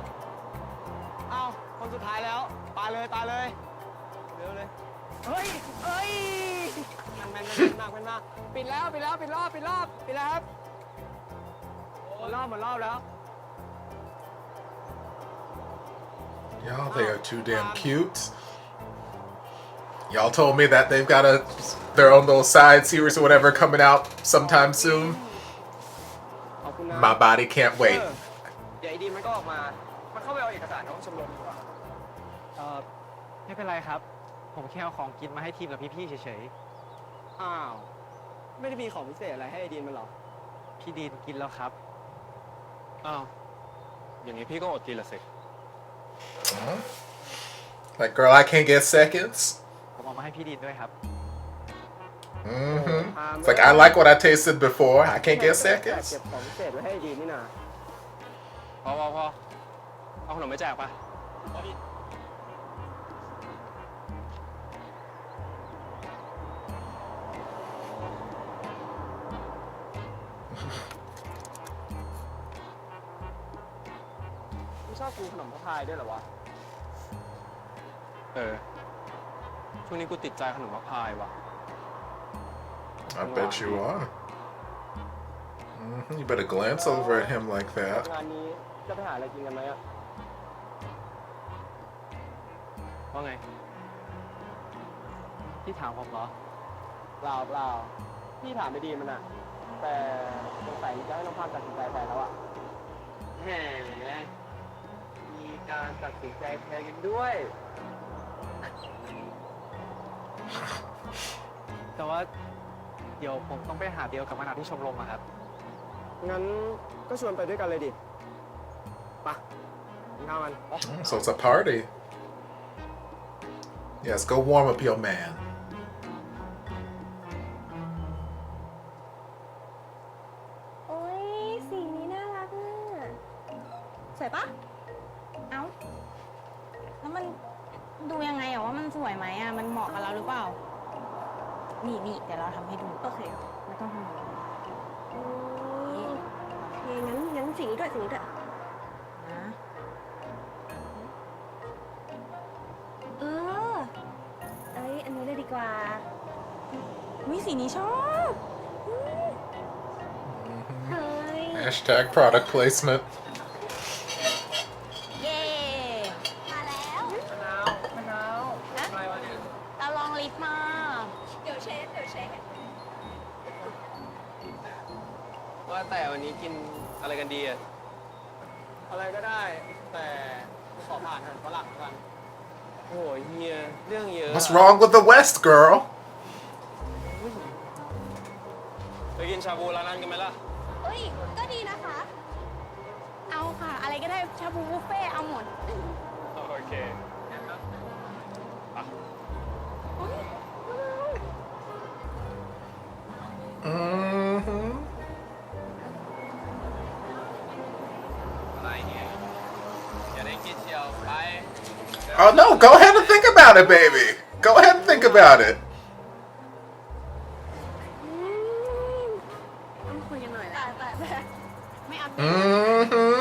เอาคนสุดท้ายแล้วปาเลย เร็วเลย เฮ้ยแมนมากปิดแล้วครับหมดรอบแล้ว Y'all, they are too damn cute. Y'all told me that they've got their own little side series or whatever coming out sometime soon. ขอบคุณนะ My body can't wait. เดี๋ยวไอ้ดีมันก็ออกมา มันเข้าไปเอาเอกสารของชมรมดีกว่า ไม่เป็นไรครับ ผมแค่เอาของกินมาให้ทีมกับพี่ๆเฉย อ้าว ไม่ได้มีของพิเศษอะไรให้ไอ้ดีนมันหรอ ๆ พี่ดีนกินแล้วครับ อ้าว อย่างนี้พี่ก็อดกินละสิ Huh? Like, girl, I can't get seconds. ผมเอามาให้พี่ดีนด้วยครับ It's like, I like what I tasted before. I can't get เก็ seconds. บของพิเศษไว้ให้ไอ้ดีนนี่นา พอ เอาขนมไปแจกปะ ไม่ชอบกินขนมพะพายด้วยเหรอวะ ช่วงนี้กูติดใจขนมมะพร้ายว่ะ I bet you are. You better glance over at him like that. งานนี้จะไปหาอะไรกินกันไหมอะ ว่าไงพี่ถามผมเหรอเปล่าพี่ถามไม่ดีมันอะแต่สงสัยจะให้น้องพามตัดสินใจแทนแล้วอะแหมมีการตัดสินใจแทนกันด้วย แต่ว่าเดี๋ยวผมต้องไปหาเดียวกับมนาที่ชมรมอะครับ งั้นก็ชวนไปด้วยกันเลยดิไปงานมัน So it's a party. Yes, go warm up your man. โอ้ยสีนี้น่ารักอ่ะสวยปะ เอ้า แล้วมันดูยังไงอะว่ามันสวยไหมอะมันเหมาะกับเราหรือเปล่า นี่เดี๋ยวเราทำให้ดู โอเค ไม่ต้องทำอะไร งั้นสีนี้ด้วยสีนี้ด้วย นะ เอออันนี้เลยดีกว่า วิสีนี้ชอบ เฮ้ย Hashtag product placement. เย้ มาแล้ว มะนาวอะไรวะเนี่ย เราลองลิฟต์มา เดี๋ยวเช็ค ว่าแต่วันนี้กินอะไรกันดีอะอะไรก็ได้ แต่ขอผ่านอาหารฝรั่งกันโอ้ยเฮียเรื่องเยอะ What's wrong with the West, girl? ไปกินชาบูร้านนั้นกันไหมล่ะ เอ้ย ก็ดีนะคะ เอาค่ะ อะไรก็ได้ชาบูบุฟเฟ่ต์เอาหมด โอเค Mm-hmm. อะไรเนี่ยอย่าได้คิดเชียวไป Oh no, go ahead and think about it, baby. Go ahead and think about it. ต้องคุยกันหน่อยแหละไม่เอา Mm-hmm.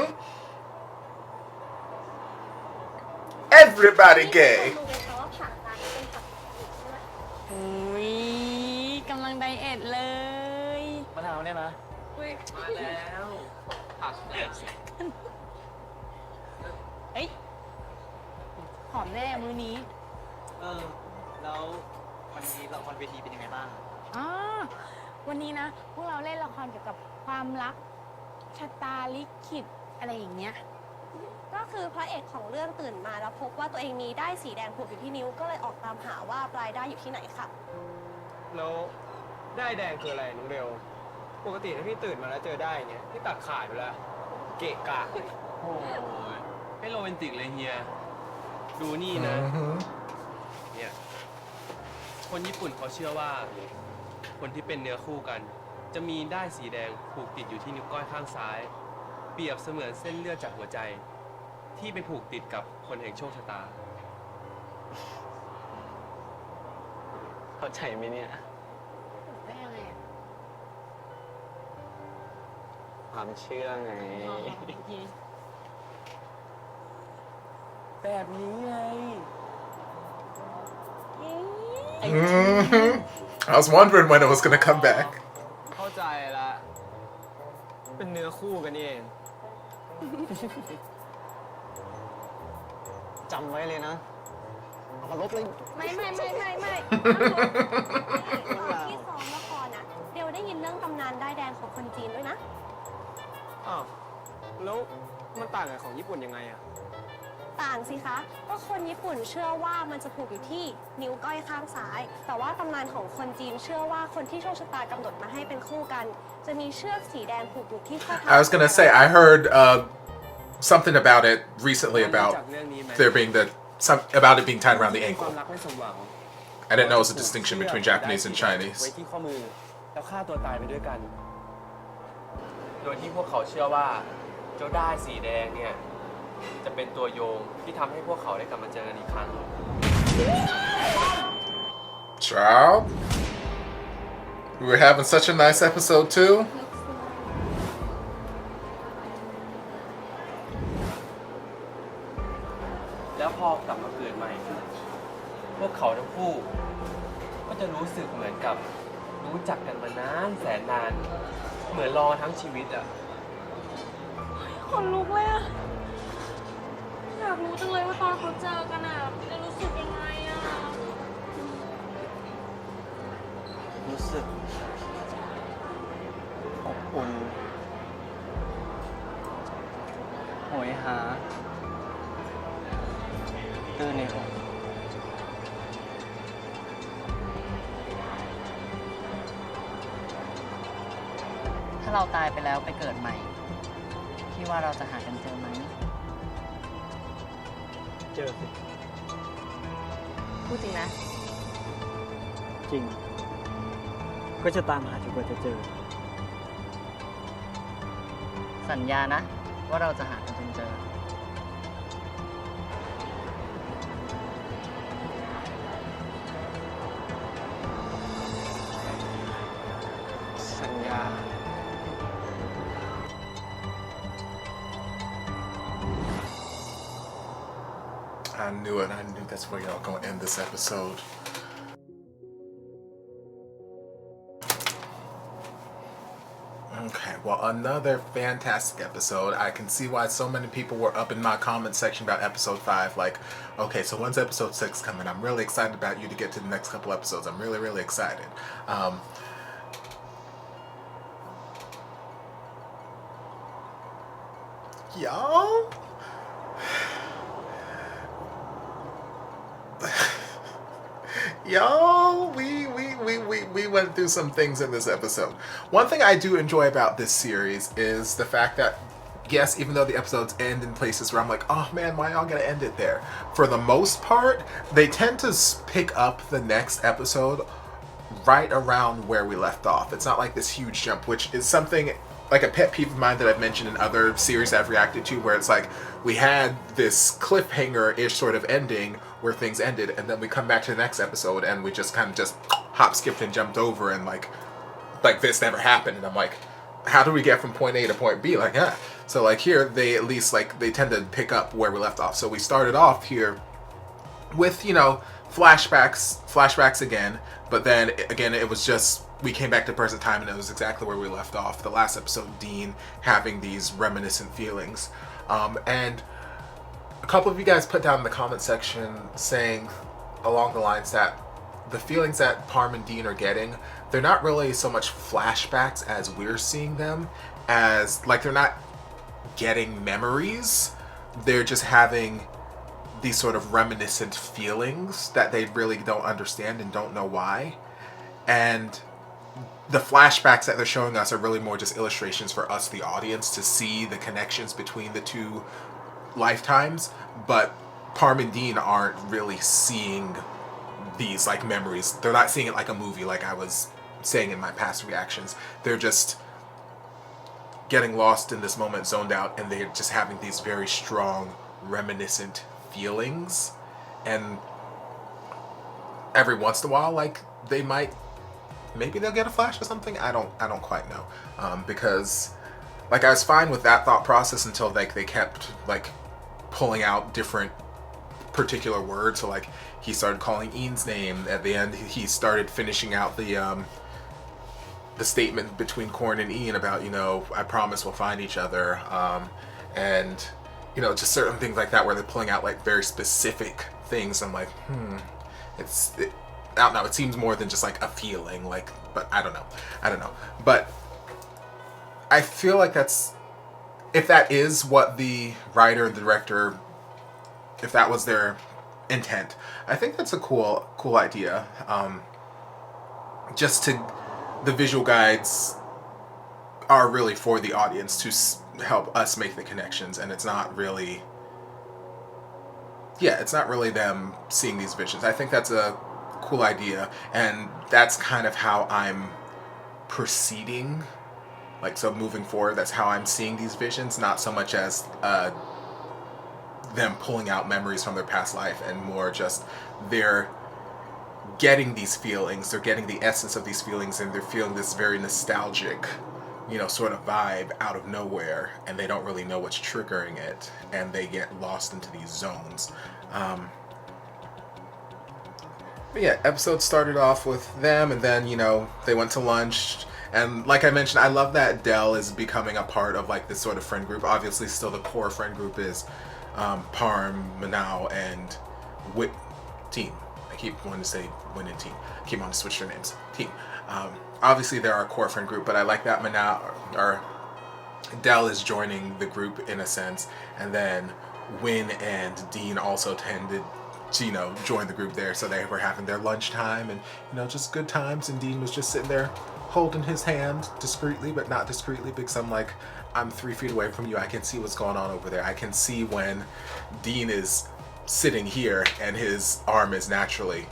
Everybody gay. รู้ไหมคะว่าผักร้านนี้เป็นผักใช่ไหม อุ้ยกำลังไดเอทเลย มะนาวเนี่ยนะ มาแล้วผัก เอ้ยหอมแน่มื้อนี้ แล้ววันนี้ละครเวทีเป็นยังไงบ้าง อ๋อวันนี้นะ พวกเราเล่นละครเกี่ยวกับความรักชะตาลิขิตอะไรอย่างเงี้ย ก็คือพระเอกของเรื่องตื่นมาแล้วพบว่าตัวเองมีด้ายสีแดงผูกอยู่ที่นิ้วก็เลยออกตามหาว่าปลายด้ายอยู่ที่ไหนค่ะ แล้วได้แดงคืออะไรน้องเบลปกติถ้าพี่ตื่นมาแล้วเจอได้อย่างเงี้ยพี่ตัดขาดไปแล้ว เกะกะ โอ้ยไม่โรแมนติกเลยเฮีย ดูนี่นะ Mm-hmm. เนี่ย คนญี่ปุ่นเขาเชื่อว่า คนที่เป็นเนื้อคู่กัน จะมีด้ายสีแดงผูกติดอยู่ที่นิ้วก้อยข้างซ้าย เปรียบเสมือนเส้นเลือดจากหัวใจ ที่ไปผูกติดกับคนแห่งโชคชะตา เข้าใจไหมเนี่ย ได้ยังไงอะ ความเชื่อไง อ๋ออีกที แบบนี้ไง Mm-hmm. I was wondering when it was gonna come back. เข้าใจละ เป็นเนื้อคู่กันเอง จำไว้เลยนะเอามาลบเลย ไม่ ตอนที่ซ้อมละครน่ะเดี๋ยวได้ยินเรื่องตำนานด้ายแดงของคนจีนด้วยนะ อ้าว แล้วมันต่างกับของญี่ปุ่นยังไงอะ ต่างสิคะก็คนญี่ปุ่นเชื่อว่ามันจะผูกอยู่ที่นิ้วก้อยข้างซ้าย แต่ว่าตำนานของคนจีนเชื่อว่าคนที่โชคชะตากำหนดมาให้เป็นคู่กัน จะมีเชือกสีแดงผูกอยู่ที่ข้อเท้า I was gonna say I heard something about it recently about there being about it being tied around the ความ ankle. รักไม่สมหวัง I didn't know it was a distinction between Japanese and ไว้ Chinese. ที่ข้อมือ แล้วฆ่าตัวตายไปด้วยกัน โดยที่พวกเขาเชื่อว่า เจ้าด้ายสีแดงเนี่ย จะเป็นตัวโยงที่ทำให้พวกเขาได้กลับมาเจอกันอีกครั้ง Child, we were having such a nice episode too. แล้วพอกลับมาเกิดใหม่ พวกเขาทั้งคู่ ก็จะรู้สึกเหมือนกับรู้จักกันมานานแสนนาน เหมือนรอทั้งชีวิตอ่ะ ขนลุกเลยอะอยากรู้จังเลยว่าตอนเขาเจอกันอะจะรู้ รู้สึกยังไงอ่ะ รู้สึกอบอุ่นโหยหาตื้นในอกถ้าเราตายไปแล้วไปเกิดใหม่พี่ว่าเราจะหากันเจอไหม เจอสิ พูดจริงนะ จริง ก็จะตามหาจนกว่าจะเจอ สัญญานะ ว่าเราจะหากันจนเจอ สัญญา I knew it. I knew that's where y'all gonna end this episode. Okay, well, another fantastic episode. I can see why so many people were up in my comment section about episode 5. Like, okay, so when's episode 6 coming? I'm really excited about you to get to the next couple episodes. I'm really, really excited. Y'all? Y'all, we went through some things in this episode. One thing I do enjoy about this series is the fact that, yes, even though the episodes end in places where I'm like, oh man, why y'all gonna end it there? For the most part, they tend to pick up the next episode right around where we left off. It's not like this huge jump, which is something like a pet peeve of mine that I've mentioned in other series I've reacted to, where it's like we had this cliffhanger-ish sort of ending where things ended, and then we come back to the next episode and we just kind of just hop, skipped, and jumped over, and like this never happened. And I'm like, how do we get from point A to point B? Like, yeah. So like here, they at least like they tend to pick up where we left off. So we started off here with, you know, flashbacks again, but then again it was just we came back to present time and it was exactly where we left off. The last episode, Dean having these reminiscent feelings, and a couple of you guys put down in the comment section saying along the lines that the feelings that Parm and Dean are getting, they're not really so much flashbacks as we're seeing them, as like they're not getting memories, they're just having these sort of reminiscent feelings that they really don't understand and don't know why. And the flashbacks that they're showing us are really more just illustrations for us, the audience, to see the connections between the two lifetimes. But Parm and Dean aren't really seeing these like memories. They're not seeing it like a movie, like I was saying in my past reactions. They're just getting lost in this moment, zoned out, and they're just having these very strong reminiscent feelings. And every once in a while, like they might, maybe they'll get a flash or something. I don't quite know, because like I was fine with that thought process until like they kept like pulling out different particular words. So like he started calling Ian's name at the end. He started finishing out the statement between Korn and Ian about, you know, I promise we'll find each other, and you know, just certain things like that where they're pulling out like very specific things. I'm like, I don't know, it seems more than just like a feeling, like, but I don't know. But I feel like that's, if that is what the writer and the director, if that was their intent, I think that's a cool idea. The visual guides are really for the audience to help us make the connections, and it's not really them seeing these visions. I think that's a cool idea, and that's kind of how I'm proceeding. Like, so moving forward, that's how I'm seeing these visions, not so much as them pulling out memories from their past life, and more just they're getting these feelings, they're getting the essence of these feelings, and they're feeling this very nostalgic, you know, sort of vibe out of nowhere, and they don't really know what's triggering it, and they get lost into these zones. But yeah, episode started off with them, and then, you know, they went to lunch. And like I mentioned, I love that Dell is becoming a part of like this sort of friend group. Obviously, still the core friend group is Parm, Manao, and Team. I keep wanting to say winning team. I keep wanting to switch their names. Team. Obviously, they're our core friend group, but I like that Manal or Dell is joining the group in a sense, and then Win and Dean also tended to, you know, join the group there, so they were having their lunchtime and, you know, just good times, and Dean was just sitting there holding his hand discreetly, but not discreetly, because I'm like, I'm 3 feet away from you, I can see what's going on over there. I can see when Dean is sitting here and his arm is naturally,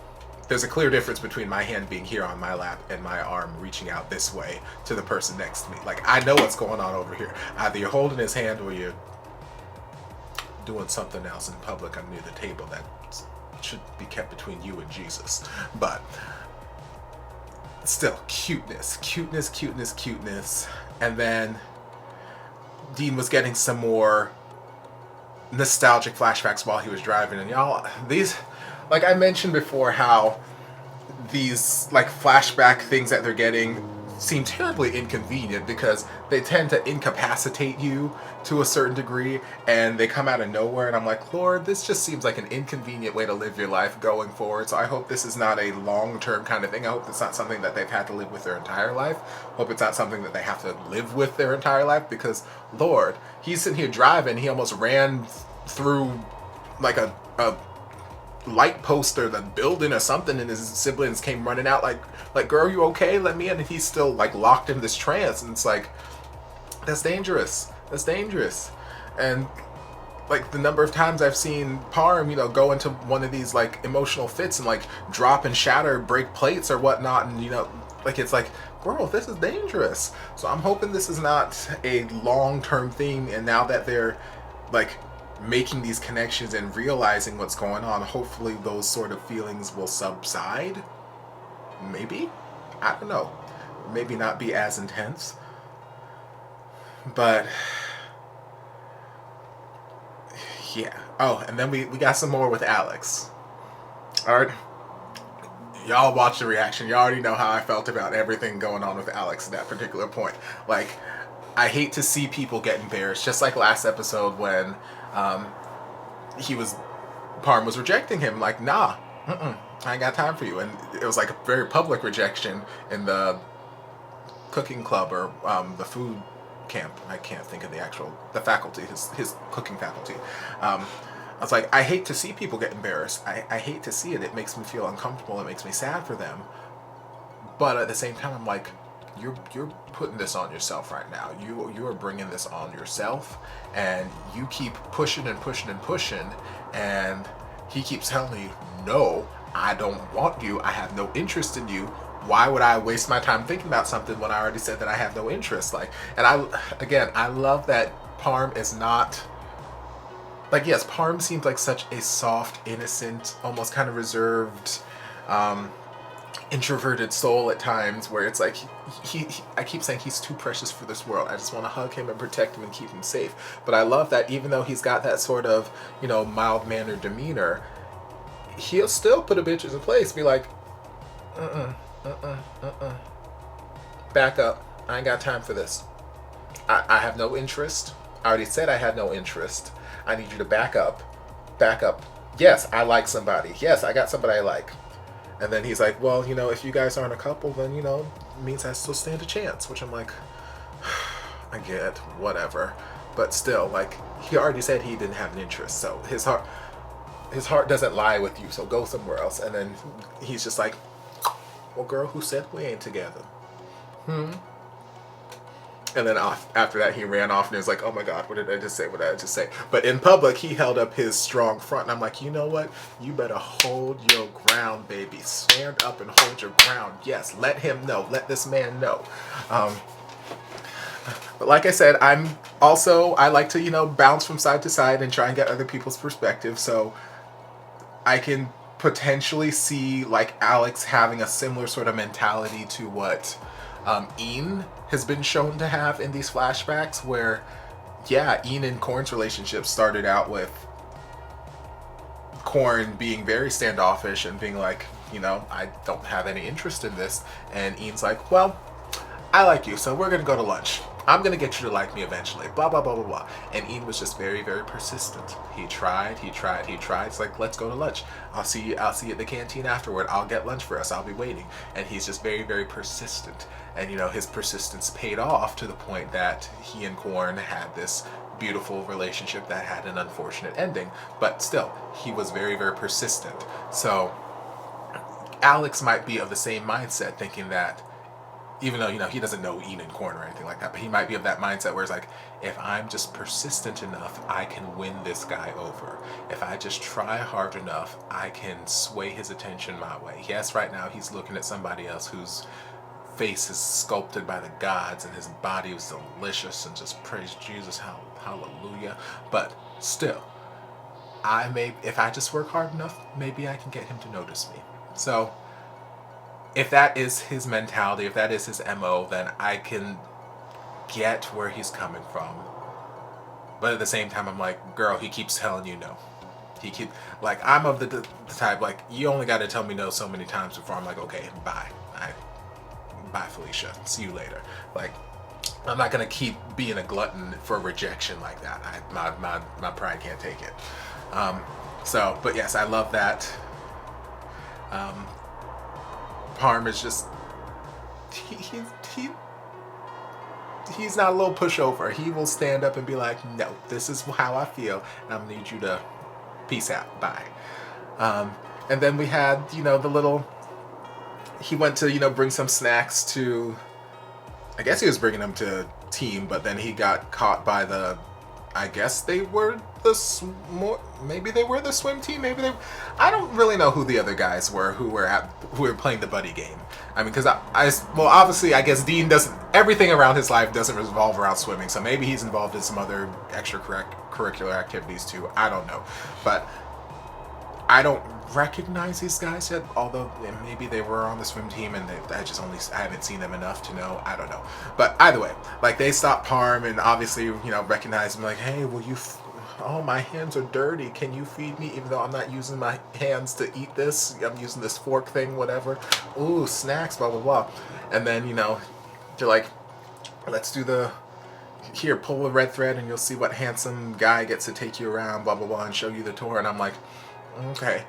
there's a clear difference between my hand being here on my lap and my arm reaching out this way to the person next to me. Like, I know what's going on over here. Either you're holding his hand or you're doing something else in public near the table that should be kept between you and Jesus. But still, cuteness. And then Dean was getting some more nostalgic flashbacks while he was driving, and y'all, these, like I mentioned before, how these like flashback things that they're getting seem terribly inconvenient because they tend to incapacitate you to a certain degree, and they come out of nowhere, and I'm like, Lord, this just seems like an inconvenient way to live your life going forward. So I hope this is not a long-term kind of thing. I hope it's not something that they've had to live with their entire life. Hope it's not something that they have to live with their entire life, because Lord, he's sitting here driving, he almost ran through like a light post or the building or something, and his siblings came running out like girl, you okay, let me in, and he's still like locked in this trance, and it's like, that's dangerous. And like the number of times I've seen Parm, you know, go into one of these like emotional fits and like drop and shatter, break plates or whatnot, and you know, like, it's like, girl, this is dangerous. So I'm hoping this is not a long-term thing, and now that they're like making these connections and realizing what's going on, hopefully those sort of feelings will subside. Maybe? I don't know. Maybe not be as intense. But yeah. Oh, and then we got some more with Alex. Alright. Y'all watch the reaction. Y'all already know how I felt about everything going on with Alex at that particular point. Like, I hate to see people get embarrassed. Just like last episode when Parm was rejecting him. Like, nah, I ain't got time for you. And it was like a very public rejection in the cooking club or the food camp. I can't think of the faculty, his cooking faculty. I was like, I hate to see people get embarrassed. I hate to see it. It makes me feel uncomfortable. It makes me sad for them. But at the same time, I'm like, you're putting this on yourself right now. You are bringing this on yourself, and you keep pushing and pushing and pushing, and he keeps telling you, no, I don't want you. I have no interest in you. Why would I waste my time thinking about something when I already said that I have no interest? Like, and I love that Parm is not, like, yes, Parm seems like such a soft, innocent, almost kind of reserved, introverted soul at times, where it's like I keep saying he's too precious for this world. I just want to hug him and protect him and keep him safe. But I love that even though he's got that sort of, you know, mild-mannered demeanor, he'll still put a bitch in place, be like, back up. I ain't got time for this. I have no interest. I already said I had no interest. I need you to back up. Back up. Yes, I like somebody. Yes, I got somebody I like. And then he's like, well, you know, if you guys aren't a couple, then, you know, it means I still stand a chance. Which I'm like, I get, whatever. But still, like, he already said he didn't have an interest. So his heart doesn't lie with you, so go somewhere else. And then he's just like, well, girl, who said we ain't together? And then after that, he ran off and he was like, oh my God, what did I just say? But in public, he held up his strong front. And I'm like, you know what? You better hold your ground, baby. Stand up and hold your ground. Yes, let him know. Let this man know. But like I said, I like to, you know, bounce from side to side and try and get other people's perspective. So I can potentially see, like, Alex having a similar sort of mentality to what Ian has been shown to have in these flashbacks, where, yeah, Ian and Korn's relationship started out with Korn being very standoffish and being like, you know, I don't have any interest in this. And Ian's like, well, I like you, so we're gonna go to lunch. I'm gonna get you to like me eventually, blah, blah, blah, blah, blah. And Ian was just very, very persistent. He tried. It's like, let's go to lunch. I'll see you at the canteen afterward. I'll get lunch for us. I'll be waiting. And he's just very, very persistent. And, you know, his persistence paid off to the point that he and Korn had this beautiful relationship that had an unfortunate ending. But still, he was very, very persistent. So Alex might be of the same mindset, thinking that, even though, you know, he doesn't know Ian and Korn or anything like that, but he might be of that mindset where it's like, if I'm just persistent enough, I can win this guy over. If I just try hard enough, I can sway his attention my way. Yes, right now he's looking at somebody else whose face is sculpted by the gods and his body was delicious and just praise Jesus, hallelujah. But still, if I just work hard enough, maybe I can get him to notice me. So if that is his mentality, if that is his MO, then I can get where he's coming from. But at the same time, I'm like, girl, he keeps telling you no. I'm of the type, like, you only got to tell me no so many times before I'm like, okay, bye. Bye, Felicia. See you later. Like, I'm not going to keep being a glutton for rejection like that. My pride can't take it. But yes, I love that. Parm is just, he's not a little pushover. He will stand up and be like, no, this is how I feel, and I'm gonna need you to peace out, bye. And then we had, you know, he went to, you know, bring some snacks to, I guess he was bringing them to team, but then he got caught by I guess they were maybe they were the swim team, I don't really know who the other guys were who were playing the buddy game. I mean, because obviously, I guess Dean everything around his life doesn't revolve around swimming, so maybe he's involved in some other extracurricular activities too. I don't know, but I don't recognize these guys yet, although maybe they were on the swim team and I haven't seen them enough to know. I don't know. But either way, like, they stopped Parm and obviously, you know, recognized him, like, hey, will you my hands are dirty, can you feed me, even though I'm not using my hands to eat this, I'm using this fork thing, whatever. Ooh, snacks, blah blah blah. And then, you know, they're like, let's do here, pull the red thread and you'll see what handsome guy gets to take you around, blah blah blah, and show you the tour. And I'm like, okay,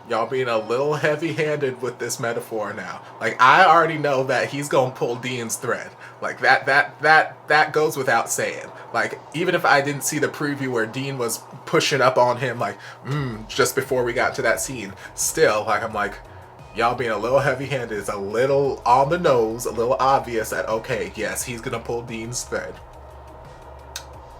y'all being a little heavy-handed with this metaphor now. Like, I already know that he's gonna pull Dean's thread. Like, that goes without saying. Like, even if I didn't see the preview where Dean was pushing up on him, like, just before we got to that scene, still, like, I'm like, y'all being a little heavy-handed is a little on the nose, a little obvious that, okay, yes, he's gonna pull Dean's thread.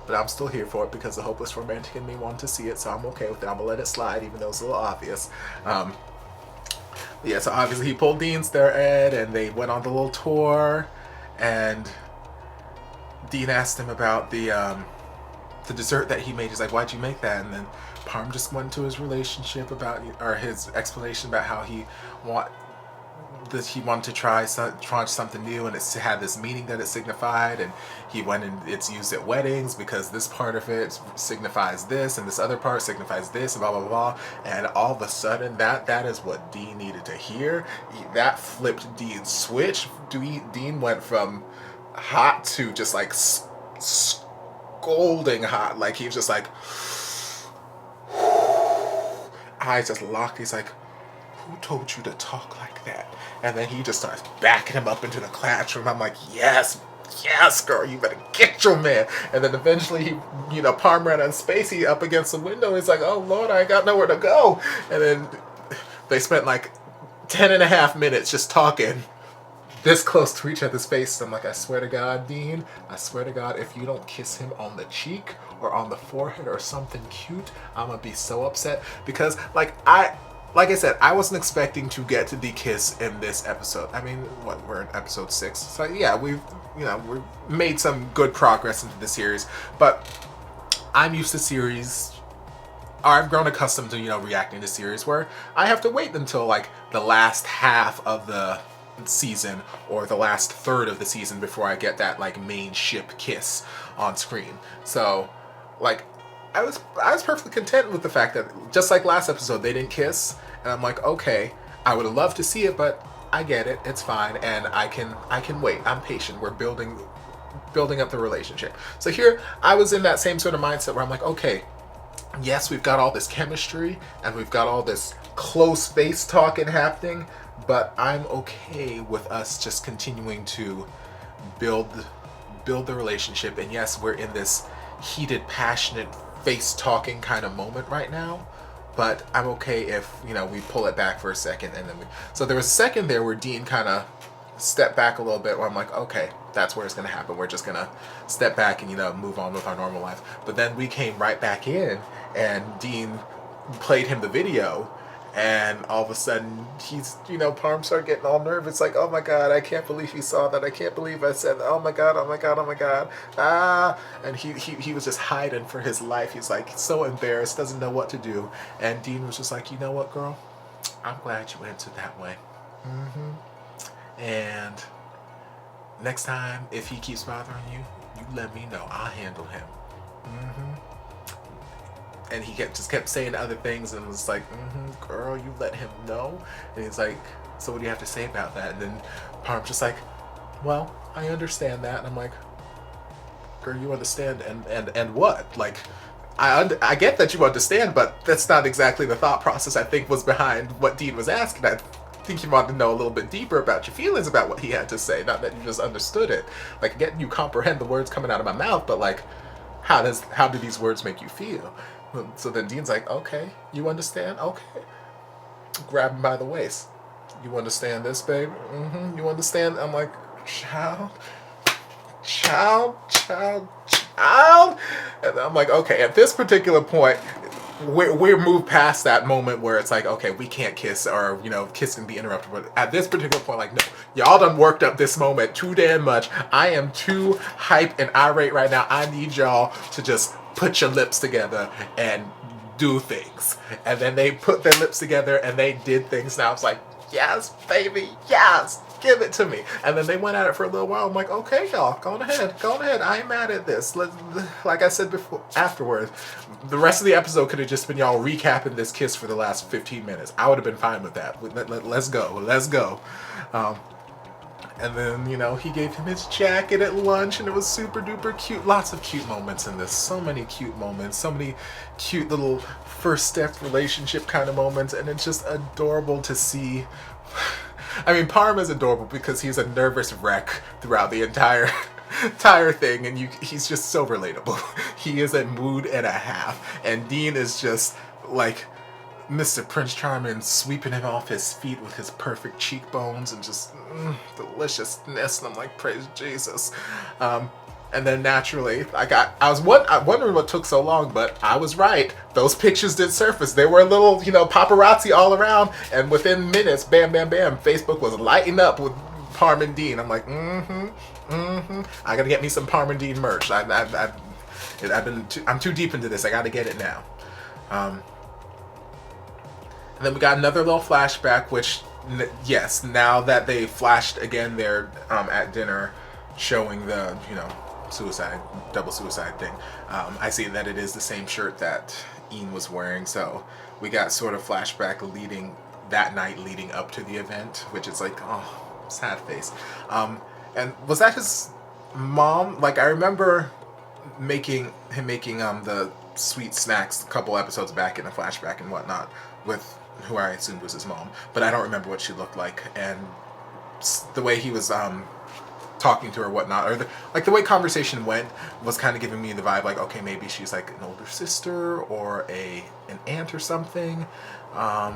But I'm still here for it because the hopeless romantic in me wanted to see it, so I'm okay with it. I'm gonna let it slide, even though it's a little obvious. Yeah, so obviously he pulled Dean's thread, and they went on the little tour, and Dean asked him about the dessert that he made. He's like, why'd you make that? And then Parm just went into his relationship or his explanation about how he wanted to try something new, and it had this meaning that it signified, and he went and it's used at weddings because this part of it signifies this and this other part signifies this, and blah blah blah. And all of a sudden that is what Dean needed to hear. That flipped Dean's switch. Dean went from hot to just like scolding hot. Like, he was just like eyes just locked. He's like, who told you to talk like that? And then he just starts backing him up into the classroom. I'm like, yes, girl, you better get your man. And then eventually he, you know, Parm ran on Spacey up against the window. He's like, oh Lord, I ain't got nowhere to go. And then they spent like 10.5 minutes just talking this close to each other's faces. I'm like, I swear to God, Dean, I swear to God, if you don't kiss him on the cheek or on the forehead or something cute, I'm gonna be so upset. Because like I said, I wasn't expecting to get to the kiss in this episode. I mean, we're in episode 6. So yeah, we've made some good progress into the series, but I'm used to series, or I've grown accustomed to, you know, reacting to series where I have to wait until like the last half of the season or the last third of the season before I get that like main ship kiss on screen. So like, I was perfectly content with the fact that, just like last episode, they didn't kiss, and I'm like, okay, I would have loved to see it, but I get it, it's fine, and I can wait. I'm patient. We're building building up the relationship. So here I was in that same sort of mindset where I'm like, okay, yes, we've got all this chemistry and we've got all this close face talking happening, but I'm okay with us just continuing to build the relationship. And yes, we're in this heated, passionate face talking kind of moment right now, but I'm okay if, you know, we pull it back for a second. And then so there was a second there where Dean kind of stepped back a little bit, where I'm like, okay, that's where it's going to happen. We're just going to step back and, you know, move on with our normal life. But then we came right back in and Dean played him the video, and all of a sudden he's, you know, Parm started getting all nervous, like, oh my God, I can't believe he saw that. I can't believe I said that. Oh my God, oh my God, oh my God. And he was just hiding for his life. He's like so embarrassed, doesn't know what to do. And Dean was just like, you know what, girl? I'm glad you answered that way. And next time, if he keeps bothering you, you let me know. I'll handle him. And he just kept saying other things and was like, girl, you let him know. And he's like, so what do you have to say about that? And then Parm's just like, well, I understand that. And I'm like, girl, you understand and what? Like, I get that you understand, but that's not exactly the thought process I think was behind what Dean was asking. I think you wanted to know a little bit deeper about your feelings about what he had to say, not that you just understood it. Like, getting you comprehend the words coming out of my mouth, but like, how do these words make you feel? So then Dean's like, okay, you understand? Okay. Grab him by the waist. You understand this, babe? You understand? I'm like, child. And I'm like, okay, at this particular point, we're moved past that moment where it's like, okay, we can't kiss, or, you know, kiss can be interrupted. But at this particular point, like, no, y'all done worked up this moment too damn much. I am too hype and irate right now. I need y'all to just put your lips together and do things. And then they put their lips together and they did things. Now it's like, yes, baby, yes, give it to me. And then they went at it for a little while. I'm like, okay, y'all, go on ahead. I ain't mad at this. Like I said before, afterwards, the rest of the episode could have just been y'all recapping this kiss for the last 15 minutes. I would have been fine with that. Let's go. And then, you know, he gave him his jacket at lunch, and it was super duper cute. Lots of cute moments in this. So many cute moments. So many cute little first step relationship kind of moments. And it's just adorable to see. I mean, Parm is adorable because he's a nervous wreck throughout the entire thing. And he's just so relatable. He is a mood and a half. And Dean is just like Mr. Prince Charming, sweeping him off his feet with his perfect cheekbones and just deliciousness. And I'm like, praise Jesus. And then naturally, I was wondering what took so long, but I was right. Those pictures did surface. There were a little, you know, paparazzi all around, and within minutes, bam, bam, bam, Facebook was lighting up with Parm and Dean. I'm like, I gotta get me some Parm and Dean merch. I'm too deep into this. I gotta get it now. And then we got another little flashback, which, yes, now that they flashed again there at dinner, showing the, you know, double suicide thing, I see that it is the same shirt that Ian was wearing. So we got sort of flashback leading up to the event, which is like, oh, sad face. And was that his mom? Like, I remember him making the sweet snacks a couple episodes back in a flashback and whatnot with who I assumed was his mom, but I don't remember what she looked like. And the way he was talking to her, whatnot, or the way conversation went was kind of giving me the vibe like, okay, maybe she's like an older sister or an aunt or something. I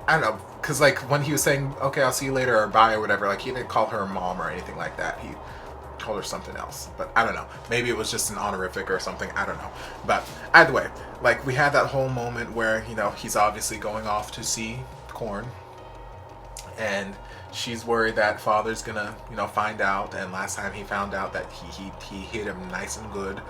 don't know, because like when he was saying, okay, I'll see you later or bye or whatever, like he didn't call her mom or anything like that. He told her something else, but I don't know. Maybe it was just an honorific or something. I don't know. But either way, like we had that whole moment where, you know, he's obviously going off to see Corn, and she's worried that father's gonna, you know, find out. And last time he found out that he hit him nice and good.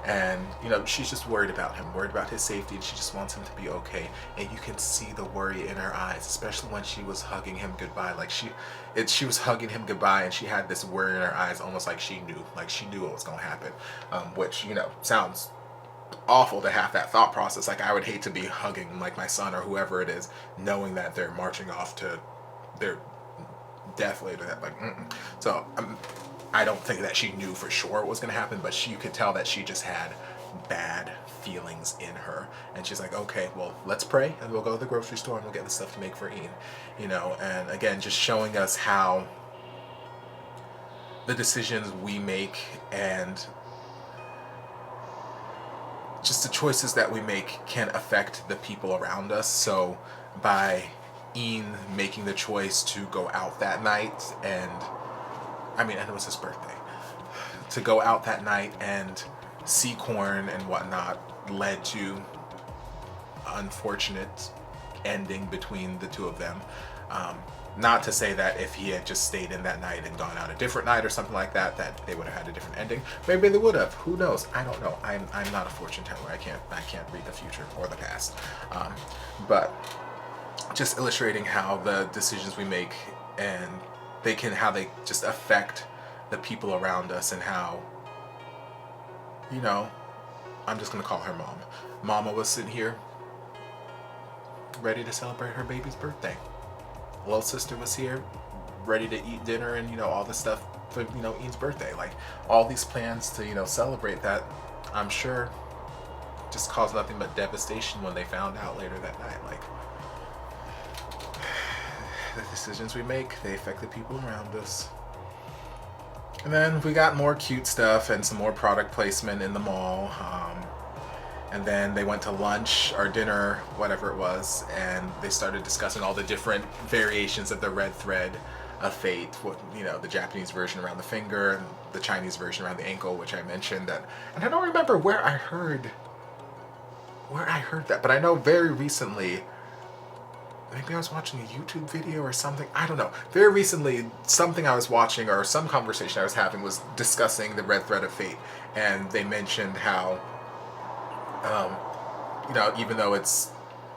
And, you know, she's just worried about him, worried about his safety, and she just wants him to be okay. And you can see the worry in her eyes, especially when she was hugging him goodbye. Like she was hugging him goodbye, and she had this worry in her eyes, almost like she knew what was going to happen. Which, you know, sounds awful to have that thought process. Like, I would hate to be hugging like my son or whoever it is, knowing that they're marching off to their death later. That like, So I don't think that she knew for sure what was going to happen, but you could tell that she just had bad feelings in her. And she's like, okay, well, let's pray and we'll go to the grocery store and we'll get the stuff to make for Ian. You know, and again, just showing us how the decisions we make and just the choices that we make can affect the people around us. So by Ian making the choice to go out that night and and it was his birthday, to go out that night and see corn and whatnot led to unfortunate ending between the two of them. Not to say that if he had just stayed in that night and gone out a different night or something like that, that they would have had a different ending. Maybe they would have. Who knows? I don't know. I'm not a fortune teller. I can't read the future or the past. But just illustrating how the decisions we make and how they just affect the people around us, and how, you know, I'm just gonna call her mom. Mama was sitting here ready to celebrate her baby's birthday. Little sister was here ready to eat dinner and, you know, all this stuff for, you know, Ian's birthday. Like, all these plans to, you know, celebrate that, I'm sure just caused nothing but devastation when they found out later that night. Like, the decisions we make, they affect the people around us. And then we got more cute stuff and some more product placement in the mall. And then they went to lunch or dinner, whatever it was, and they started discussing all the different variations of the red thread of fate. What, you know, the Japanese version around the finger and the Chinese version around the ankle, which I mentioned that. And I don't remember where I heard that, but I know very recently, maybe I was watching a YouTube video or something, I don't know. Very recently, something I was watching or some conversation I was having was discussing the red thread of fate, and they mentioned how, you know, even though it's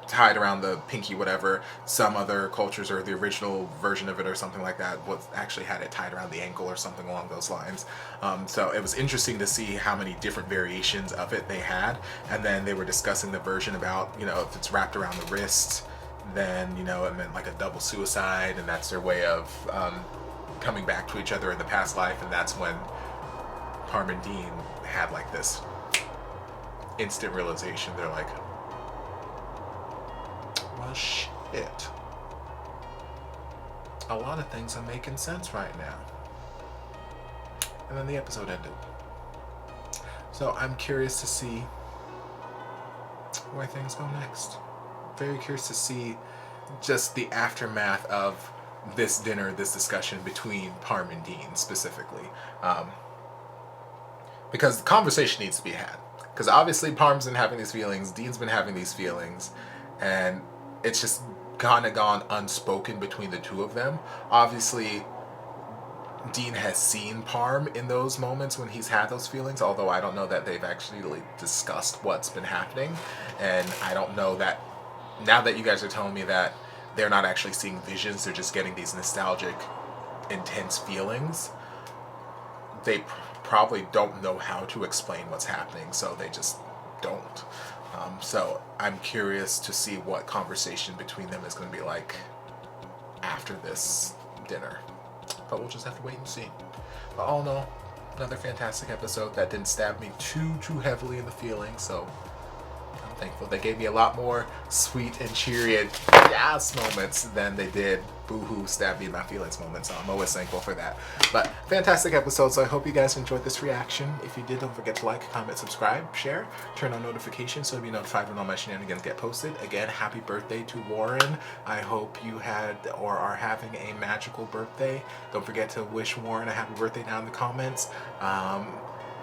tied around the pinky, whatever, some other cultures, or the original version of it or something like that, was actually had it tied around the ankle or something along those lines. So it was interesting to see how many different variations of it they had. And then they were discussing the version about, you know, if it's wrapped around the wrist, then, you know, it meant like a double suicide, and that's their way of coming back to each other in the past life. And that's when Parm and Dean had like this instant realization. They're like, well, shit, a lot of things are making sense right now. And then the episode ended. So I'm curious to see where things go next. Very curious to see just the aftermath of this dinner, this discussion between Parm and Dean specifically. Because the conversation needs to be had. Because obviously Parm's been having these feelings, Dean's been having these feelings, and it's just kind of gone unspoken between the two of them. Obviously, Dean has seen Parm in those moments when he's had those feelings, although I don't know that they've actually discussed what's been happening. And I don't know that, now that you guys are telling me that they're not actually seeing visions, they're just getting these nostalgic, intense feelings, they probably don't know how to explain what's happening, so they just don't. So I'm curious to see what conversation between them is going to be like after this dinner. But we'll just have to wait and see. But all in all, another fantastic episode that didn't stab me too heavily in the feelings, so I'm thankful. They gave me a lot more sweet and cheery and yes moments than they did boo-hoo, stab me in my feelings moments, so I'm always thankful for that. But fantastic episode, so I hope you guys enjoyed this reaction. If you did, don't forget to like, comment, subscribe, share, turn on notifications so you'll be notified when all my shenanigans get posted. Again, happy birthday to Warren. I hope you had or are having a magical birthday. Don't forget to wish Warren a happy birthday down in the comments.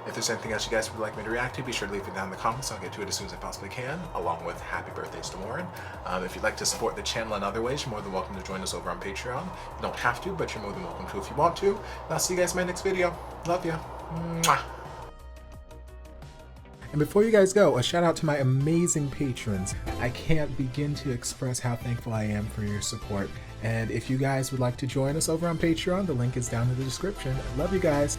If there's anything else you guys would like me to react to, be sure to leave it down in the comments. I'll get to it as soon as I possibly can, along with happy birthdays to Warren. If you'd like to support the channel in other ways, you're more than welcome to join us over on Patreon. You don't have to, but you're more than welcome to if you want to. And I'll see you guys in my next video. Love you. Mwah. And before you guys go, a shout out to my amazing patrons. I can't begin to express how thankful I am for your support. And if you guys would like to join us over on Patreon, the link is down in the description. Love you guys.